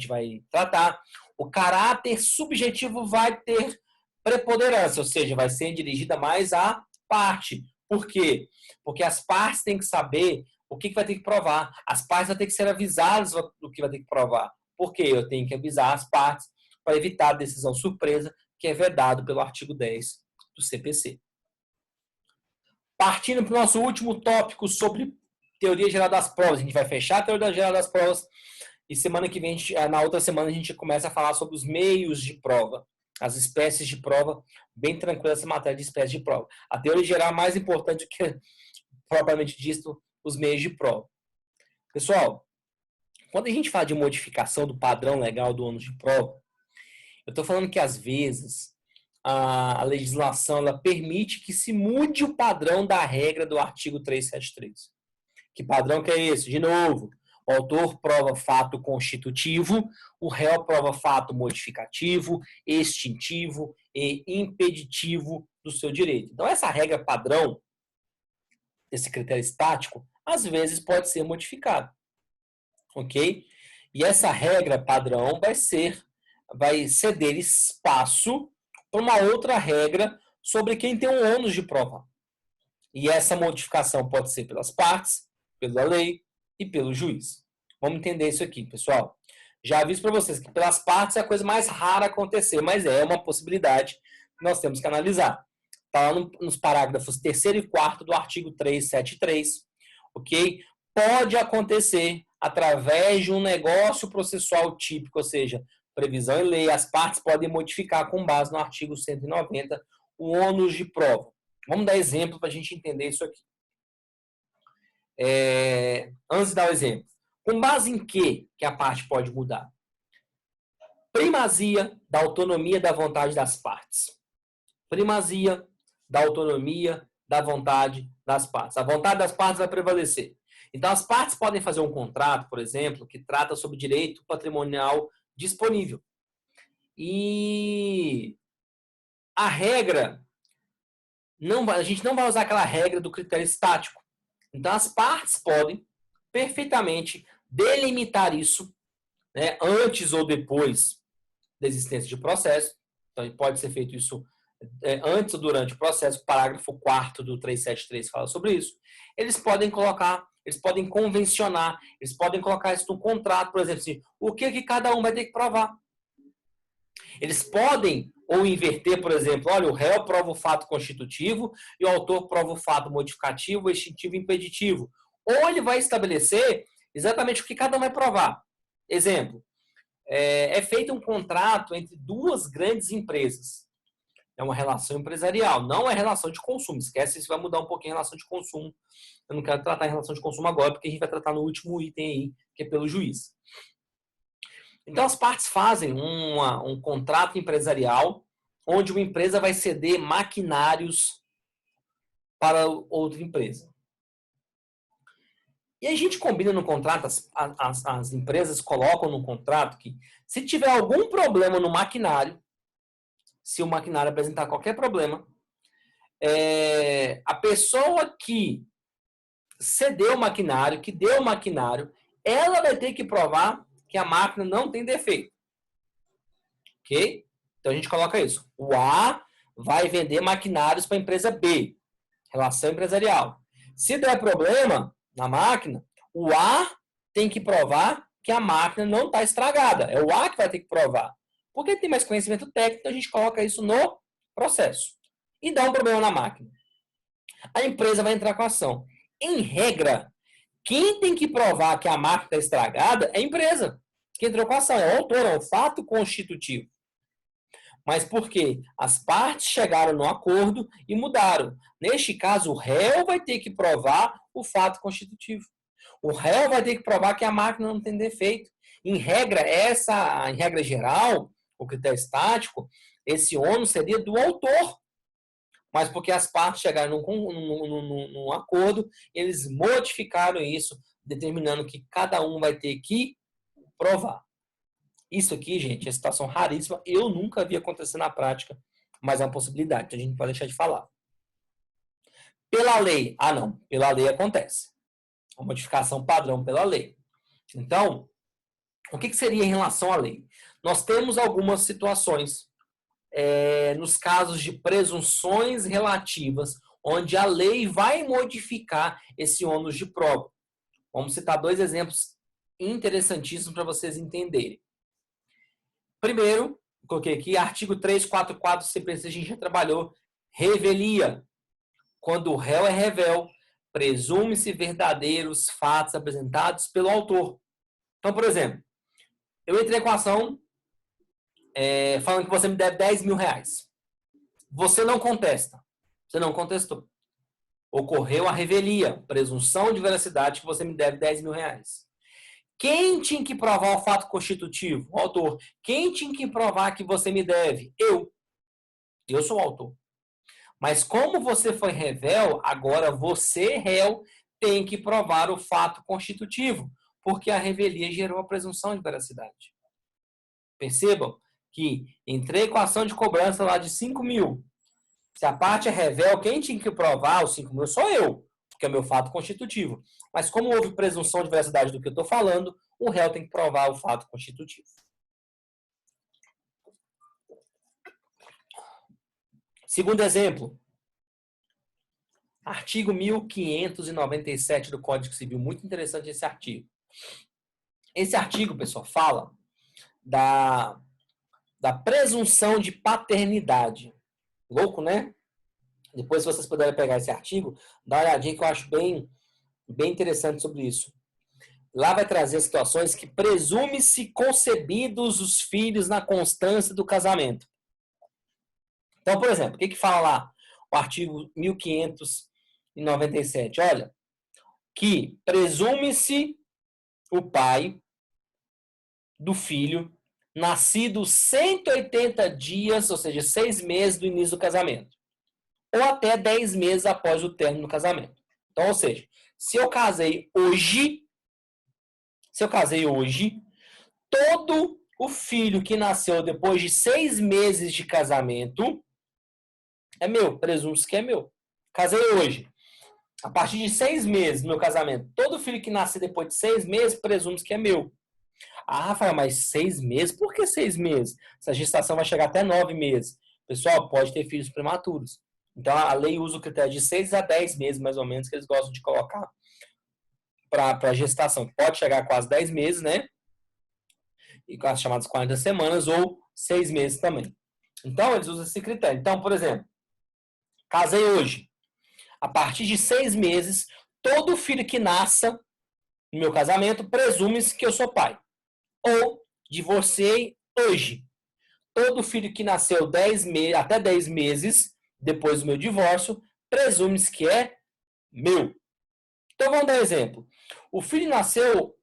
vai tratar, o caráter subjetivo vai ter preponderância, ou seja, vai ser dirigida mais à parte. Por quê? Porque as partes têm que saber o que vai ter que provar. As partes vão ter que ser avisadas do que vai ter que provar. Por quê? Eu tenho que avisar as partes para evitar a decisão surpresa que é vedado pelo artigo 10 do CPC. Partindo para o nosso último tópico sobre teoria geral das provas. A gente vai fechar a teoria geral das provas e semana que vem, na outra semana, a gente começa a falar sobre os meios de prova, as espécies de prova, bem tranquila essa matéria de espécies de prova. A teoria geral é mais importante do que, propriamente dito, os meios de prova. Pessoal, quando a gente fala de modificação do padrão legal do ônus de prova, eu estou falando que, às vezes, a legislação ela permite que se mude o padrão da regra do artigo 373. Que padrão que é esse? De novo, o autor prova fato constitutivo, o réu prova fato modificativo, extintivo e impeditivo do seu direito. Então, essa regra padrão, esse critério estático, às vezes pode ser modificado. Ok? E essa regra padrão vai ceder espaço para uma outra regra sobre quem tem um ônus de provar. E essa modificação pode ser pelas partes, pela lei e pelo juiz. Vamos entender isso aqui, pessoal. Já aviso para vocês que pelas partes é a coisa mais rara acontecer, mas é uma possibilidade que nós temos que analisar. Está lá nos parágrafos 3º e 4º do artigo 373, ok? Pode acontecer através de um negócio processual típico, ou seja, previsão e lei, as partes podem modificar com base no artigo 190 o ônus de prova. Vamos dar exemplo para a gente entender isso aqui. Antes de dar o exemplo, com base em que a parte pode mudar? Primazia da autonomia da vontade das partes. Primazia da autonomia da vontade das partes. A vontade das partes vai prevalecer. Então, as partes podem fazer um contrato, por exemplo, que trata sobre direito patrimonial disponível. E a regra, a gente não vai usar aquela regra do critério estático. Então, as partes podem perfeitamente delimitar isso, né, antes ou depois da existência de processo. Então, pode ser feito isso antes ou durante o processo. O parágrafo 4º do 373 fala sobre isso. Eles podem convencionar, eles podem colocar isso no contrato, por exemplo, assim, o que cada um vai ter que provar. Eles podem ou inverter, por exemplo, olha, o réu prova o fato constitutivo e o autor prova o fato modificativo, extintivo e impeditivo. Ou ele vai estabelecer exatamente o que cada um vai provar. Exemplo, é feito um contrato entre duas grandes empresas. É uma relação empresarial, não é relação de consumo. Esquece, isso vai mudar um pouquinho a relação de consumo. Eu não quero tratar em relação de consumo agora, porque a gente vai tratar no último item aí, que é pelo juiz. Então, as partes fazem um contrato empresarial onde uma empresa vai ceder maquinários para outra empresa. E a gente combina no contrato, as empresas colocam no contrato que se tiver algum problema no maquinário, se o maquinário apresentar qualquer problema, a pessoa que cedeu o maquinário, que deu o maquinário, ela vai ter que provar que a máquina não tem defeito. Ok? Então a gente coloca isso. O A vai vender maquinários para a empresa B. Relação empresarial. Se der problema na máquina, o A tem que provar que a máquina não está estragada. É o A que vai ter que provar. Porque tem mais conhecimento técnico, a gente coloca isso no processo. E dá um problema na máquina. A empresa vai entrar com a ação. Em regra, quem tem que provar que a máquina está estragada é a empresa. Quem entrou com a ação é o autor, é o fato constitutivo. Mas por quê? As partes chegaram no acordo e mudaram. Neste caso, o réu vai ter que provar o fato constitutivo. O réu vai ter que provar que a máquina não tem defeito. Em regra, em regra geral, o critério estático, esse ônus seria do autor. Mas porque as partes chegaram num acordo, eles modificaram isso, determinando que cada um vai ter que provar. Isso aqui, gente, é situação raríssima. Eu nunca vi acontecer na prática, mas é uma possibilidade, então a gente não pode deixar de falar. Pela lei, não, pela lei acontece. A modificação padrão pela lei. Então, o que seria em relação à lei? Nós temos algumas situações nos casos de presunções relativas, onde a lei vai modificar esse ônus de prova. Vamos citar dois exemplos interessantíssimos para vocês entenderem. Primeiro, coloquei aqui, artigo 344 do CPC, a gente já trabalhou, revelia. Quando o réu é revel, presume-se verdadeiros fatos apresentados pelo autor. Então, por exemplo, eu entrei com a ação falando que você me deve 10 mil reais. Você não contesta. Você não contestou. Ocorreu a revelia, presunção de veracidade que você me deve 10 mil reais. Quem tinha que provar o fato constitutivo? O autor. Quem tinha que provar que você me deve? Eu. Eu sou o autor. Mas como você foi revel, agora você, réu, tem que provar o fato constitutivo, porque a revelia gerou a presunção de veracidade. Percebam que entrei com a ação de cobrança lá de 5 mil. Se a parte é revel, quem tinha que provar os 5 mil sou eu, porque é meu fato constitutivo. Mas como houve presunção de veracidade do que eu estou falando, o réu tem que provar o fato constitutivo. Segundo exemplo, artigo 1597 do Código Civil. Muito interessante esse artigo. Esse artigo, pessoal, fala da presunção de paternidade. Louco, né? Depois, se vocês puderem pegar esse artigo, dá uma olhadinha que eu acho bem interessante sobre isso. Lá vai trazer situações que presume-se concebidos os filhos na constância do casamento. Então, por exemplo, o que fala lá? O artigo 1597. Olha, que presume-se o pai do filho nascido 180 dias, ou seja, 6 meses do início do casamento. Ou até 10 meses após o término do casamento. Então, ou seja, se eu casei hoje, todo o filho que nasceu depois de 6 meses de casamento é meu, presume-se que é meu. Casei hoje. A partir de 6 meses do meu casamento, todo filho que nascer depois de 6 meses, presume-se que é meu. Ah, Rafael, mas 6 meses? Por que 6 meses? Essa gestação vai chegar até 9 meses. Pessoal, pode ter filhos prematuros. Então, a lei usa o critério de 6 a 10 meses, mais ou menos, que eles gostam de colocar para gestação. Pode chegar a quase 10 meses, né? E com as chamadas 40 semanas, ou 6 meses também. Então, eles usam esse critério. Então, por exemplo, casei hoje. A partir de 6 meses, todo filho que nasça no meu casamento, presume-se que eu sou pai. Ou divorciei hoje. Todo filho que nasceu até 10 meses depois do meu divórcio, presume-se que é meu. Então vamos dar um exemplo. O filho nasceu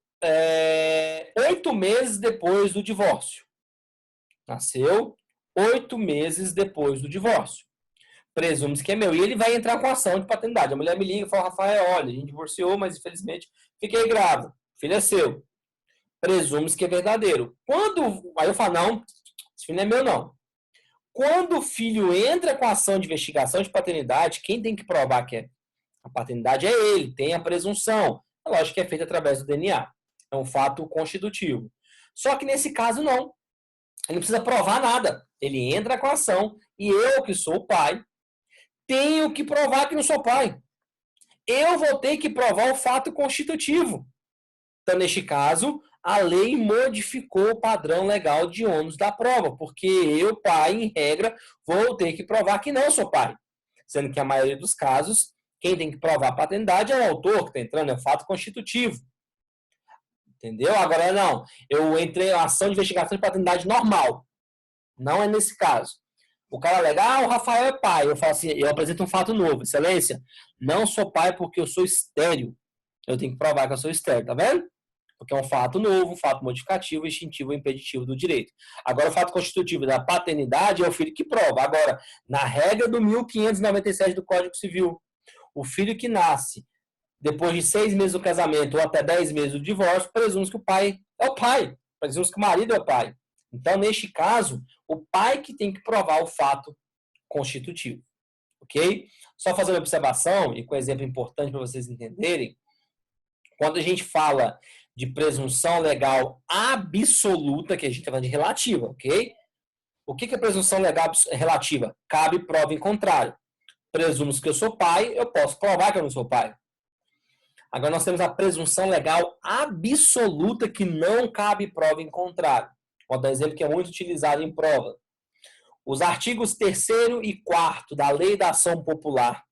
8 meses depois do divórcio. Nasceu 8 meses depois do divórcio. Presume-se que é meu. E ele vai entrar com ação de paternidade. A mulher me liga e fala, Rafael, olha, a gente divorciou, mas infelizmente fiquei grávida. O filho é seu. Presume-se que é verdadeiro. Aí eu falo, não, esse filho não é meu, não. Quando o filho entra com a ação de investigação de paternidade, quem tem que provar que a paternidade é ele, tem a presunção. É lógico que é feita através do DNA. É um fato constitutivo. Só que nesse caso, não. Ele não precisa provar nada. Ele entra com a ação e eu, que sou o pai, tenho que provar que não sou pai. Eu vou ter que provar o fato constitutivo. Então, neste caso, a lei modificou o padrão legal de ônus da prova, porque eu, pai, em regra, vou ter que provar que não sou pai. Sendo que a maioria dos casos, quem tem que provar a paternidade é o autor que está entrando, é o fato constitutivo. Entendeu? Agora, não. Eu entrei em ação de investigação de paternidade normal. Não é nesse caso. O cara alega, o Rafael é pai. Eu falo assim, eu apresento um fato novo. Excelência, não sou pai porque eu sou estéril. Eu tenho que provar que eu sou estéril, tá vendo? Porque é um fato novo, um fato modificativo, extintivo e impeditivo do direito. Agora, o fato constitutivo da paternidade é o filho que prova. Agora, na regra do 1597 do Código Civil, o filho que nasce depois de 6 meses do casamento ou até 10 meses do divórcio, presume que o pai é o pai. Presume que o marido é o pai. Então, neste caso, o pai que tem que provar o fato constitutivo. Ok? Só fazer uma observação, e com um exemplo importante para vocês entenderem, quando a gente fala de presunção legal absoluta, que a gente está falando de relativa, ok? O que é presunção legal relativa? Cabe prova em contrário. Presumo que eu sou pai, eu posso provar que eu não sou pai. Agora nós temos a presunção legal absoluta que não cabe prova em contrário. Vou dar um exemplo que é muito utilizado em prova. Os artigos 3º e 4º da Lei da Ação Popular,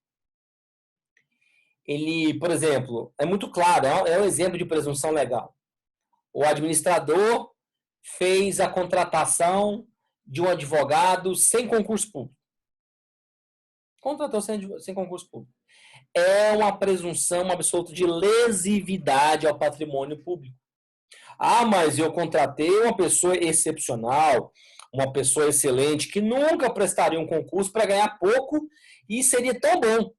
ele, por exemplo, é muito claro, é um exemplo de presunção legal. O administrador fez a contratação de um advogado sem concurso público. Contratou sem concurso público. É uma presunção absoluta de lesividade ao patrimônio público. Ah, mas eu contratei uma pessoa excepcional, uma pessoa excelente, que nunca prestaria um concurso para ganhar pouco e seria tão bom.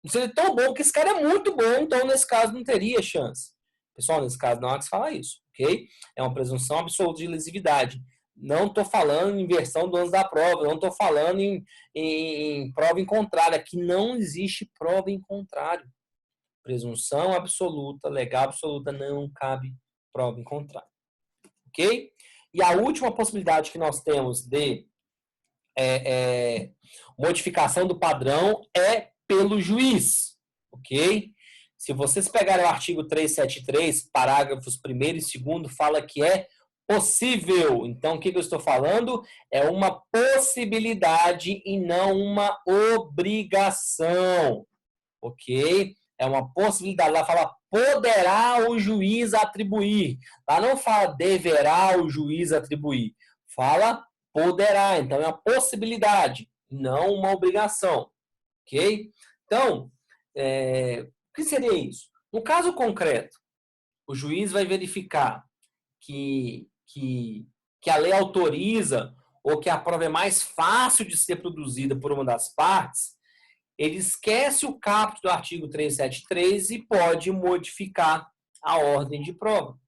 Seria tão bom que esse cara é muito bom, então nesse caso não teria chance. Pessoal, nesse caso não há que se falar isso, ok? É uma presunção absoluta de lesividade. Não estou falando em inversão do ônus da prova, não estou falando em prova em contrário. Aqui não existe prova em contrário. Presunção absoluta, legal absoluta, não cabe prova em contrário. Ok? E a última possibilidade que nós temos de modificação do padrão é pelo juiz. Ok? Se vocês pegarem o artigo 373, parágrafos 1º e 2º, fala que é possível. Então, o que eu estou falando? É uma possibilidade e não uma obrigação. Ok? É uma possibilidade. Lá fala poderá o juiz atribuir. Lá não fala deverá o juiz atribuir. Fala poderá. Então, é uma possibilidade, não uma obrigação. Ok? Então, o que seria isso? No caso concreto, o juiz vai verificar que a lei autoriza ou que a prova é mais fácil de ser produzida por uma das partes, ele esquece o caput do artigo 373 e pode modificar a ordem de prova.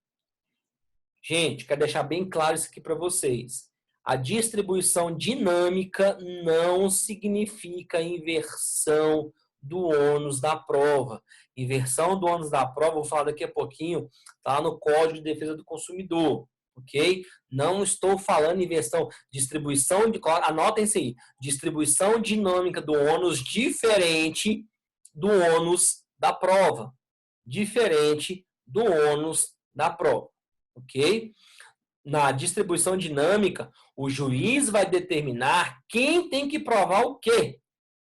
Gente, quero deixar bem claro isso aqui para vocês. A distribuição dinâmica não significa inversão do ônus da prova. Inversão do ônus da prova, vou falar daqui a pouquinho, está no Código de Defesa do Consumidor, ok? Não estou falando em inversão, distribuição de, anotem isso aí, distribuição dinâmica do ônus diferente do ônus da prova. Diferente do ônus da prova, ok? Na distribuição dinâmica, o juiz vai determinar quem tem que provar o quê,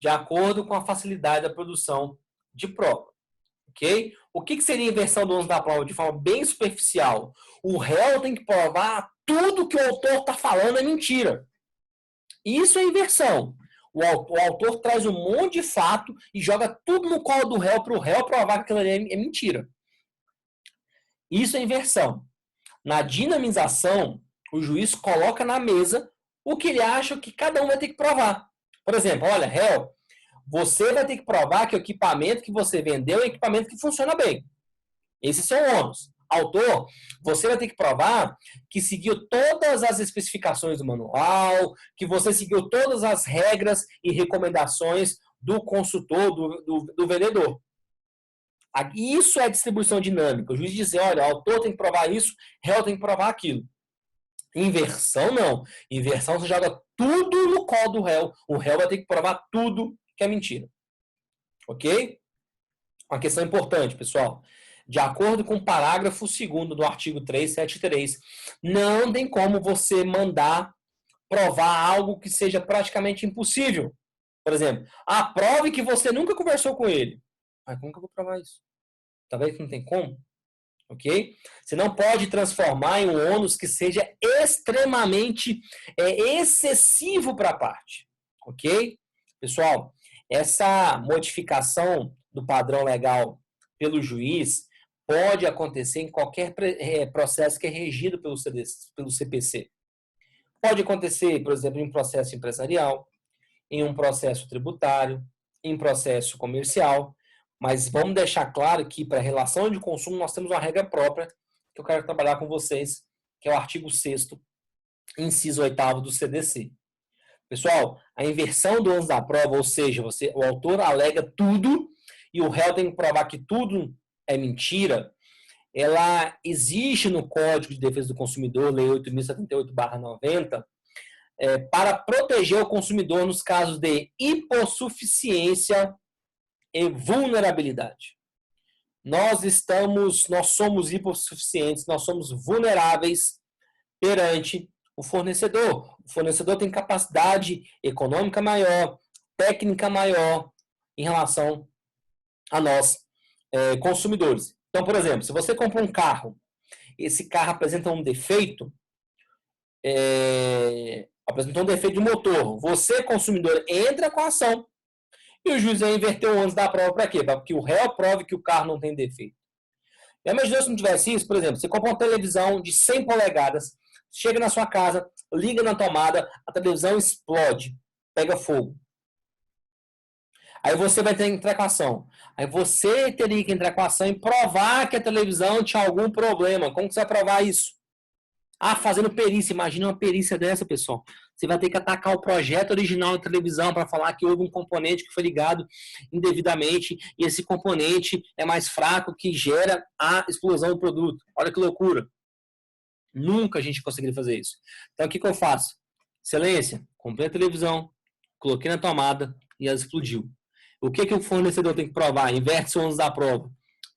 de acordo com a facilidade da produção de prova. Ok? O que seria a inversão do ônus da prova de forma bem superficial? O réu tem que provar tudo que o autor está falando é mentira. Isso é inversão. O autor traz um monte de fato e joga tudo no colo do réu para o réu provar que aquilo ali é mentira. Isso é inversão. Na dinamização, o juiz coloca na mesa o que ele acha que cada um vai ter que provar. Por exemplo, olha, réu, você vai ter que provar que o equipamento que você vendeu é um equipamento que funciona bem. Esses são ônus. Autor, você vai ter que provar que seguiu todas as especificações do manual, que você seguiu todas as regras e recomendações do consultor, do vendedor. Isso é distribuição dinâmica. O juiz diz, olha, o autor tem que provar isso, o réu tem que provar aquilo. Inversão, não. Inversão, você joga tudo no colo do réu. O réu vai ter que provar tudo que é mentira. Ok? Uma questão importante, pessoal. De acordo com o parágrafo 2º do artigo 373, não tem como você mandar provar algo que seja praticamente impossível. Por exemplo, prove que você nunca conversou com ele. Mas como que eu vou provar isso? Tá vendo que não tem como? Ok? Você não pode transformar em um ônus que seja extremamente excessivo para a parte. Ok? Pessoal, essa modificação do padrão legal pelo juiz pode acontecer em qualquer processo que é regido pelo CPC. Pode acontecer, por exemplo, em processo empresarial, em um processo tributário, em processo comercial, mas vamos deixar claro que para a relação de consumo nós temos uma regra própria que eu quero trabalhar com vocês, que é o artigo 6º, inciso 8º do CDC. Pessoal, a inversão do ônus da prova, ou seja, o autor alega tudo e o réu tem que provar que tudo é mentira, ela existe no Código de Defesa do Consumidor, Lei 8.078/90, para proteger o consumidor nos casos de hipossuficiência e vulnerabilidade. Nós somos hipossuficientes, nós somos vulneráveis perante o fornecedor. O fornecedor tem capacidade econômica maior, técnica maior em relação a nós, consumidores. Então, por exemplo, se você compra um carro, esse carro apresenta um defeito, de motor, você, consumidor, entra com a ação e o juiz vai inverter o ônus da prova para quê? Para que o réu prove que o carro não tem defeito. Imagina se não tivesse isso, por exemplo, você compra uma televisão de 100 polegadas, chega na sua casa, liga na tomada, a televisão explode, pega fogo. Aí você vai ter que entrar com a ação. Aí você teria que entrar com a ação e provar que a televisão tinha algum problema. Como que você vai provar isso? Fazendo perícia. Imagina uma perícia dessa, pessoal. Você vai ter que atacar o projeto original da televisão para falar que houve um componente que foi ligado indevidamente e esse componente é mais fraco que gera a explosão do produto. Olha que loucura. Nunca a gente conseguiria fazer isso. Então, o que eu faço? Excelência, comprei a televisão, coloquei na tomada e ela explodiu. O que o fornecedor tem que provar? Inverte os ônus da prova.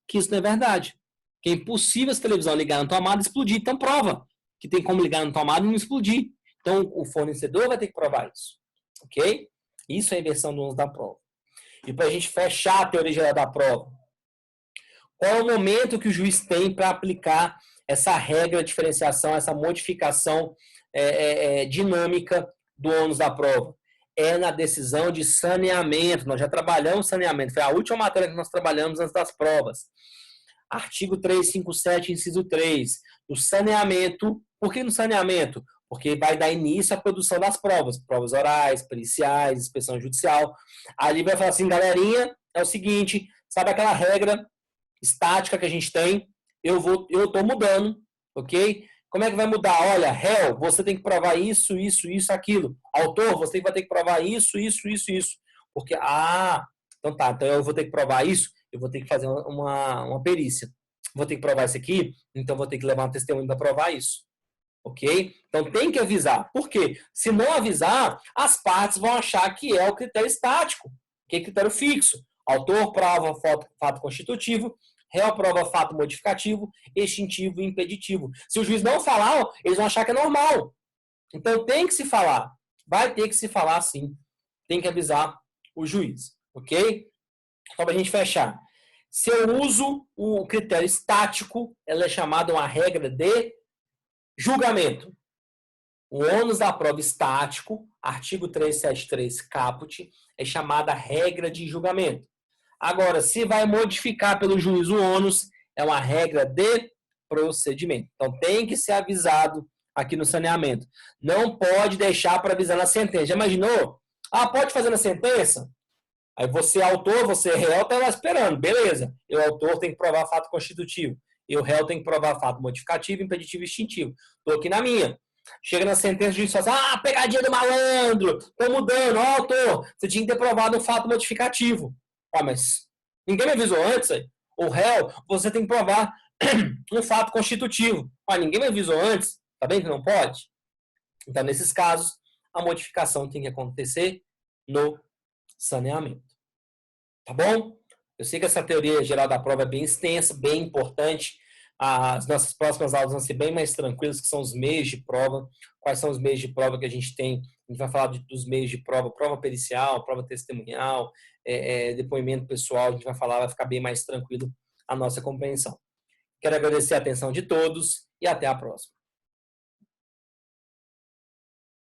Que isso não é verdade. Que é impossível essa televisão ligar na tomada e explodir. Então, prova que tem como ligar na tomada e não explodir. Então, o fornecedor vai ter que provar isso. Ok? Isso é a inversão do ônus da prova. E para a gente fechar a teoria geral da prova, qual é o momento que o juiz tem para aplicar essa regra de diferenciação, essa modificação dinâmica do ônus da prova? É na decisão de saneamento. Nós já trabalhamos saneamento. Foi a última matéria que nós trabalhamos antes das provas. Artigo 357, inciso 3. O saneamento. Por que no saneamento? Porque vai dar início à produção das provas. Provas orais, periciais, inspeção judicial. Ali vai falar assim, galerinha, é o seguinte, sabe aquela regra estática que a gente tem? Eu estou mudando, ok? Como é que vai mudar? Olha, réu, você tem que provar isso, isso, isso, aquilo. Autor, você vai ter que provar isso, isso, isso, isso. Porque, então tá, então eu vou ter que provar isso, eu vou ter que fazer uma perícia. Vou ter que provar isso aqui, então vou ter que levar um testemunho para provar isso. Ok? Então tem que avisar. Por quê? Se não avisar, as partes vão achar que é o critério estático, que é critério fixo. Autor prova fato constitutivo, réu prova fato modificativo, extintivo e impeditivo. Se o juiz não falar, eles vão achar que é normal. Então tem que se falar. Vai ter que se falar sim. Tem que avisar o juiz. Ok? Só para a gente fechar. Se eu uso o critério estático, ela é chamada uma regra de julgamento. O ônus da prova estático, artigo 373 caput, é chamada regra de julgamento. Agora, se vai modificar pelo juiz o ônus, é uma regra de procedimento. Então, tem que ser avisado aqui no saneamento. Não pode deixar para avisar na sentença. Já imaginou? Pode fazer na sentença? Aí você, autor, você, réu, está lá esperando. Beleza. Eu, autor, tenho que provar fato constitutivo. Eu, réu, tenho que provar fato modificativo, impeditivo e extintivo. Estou aqui na minha. Chega na sentença, o juiz fala assim, pegadinha do malandro, estou mudando. Autor, você tinha que ter provado um fato modificativo. Mas ninguém me avisou antes. O réu, você tem que provar um fato constitutivo. Ninguém me avisou antes. Tá bem que não pode? Então, nesses casos, a modificação tem que acontecer no saneamento. Tá bom? Eu sei que essa teoria geral da prova é bem extensa, bem importante. As nossas próximas aulas vão ser bem mais tranquilas, que são os meios de prova. Quais são os meios de prova que a gente tem? A gente vai falar dos meios de prova, prova pericial, prova testemunhal, depoimento pessoal. A gente vai falar, vai ficar bem mais tranquilo a nossa compreensão. Quero agradecer a atenção de todos e até a próxima.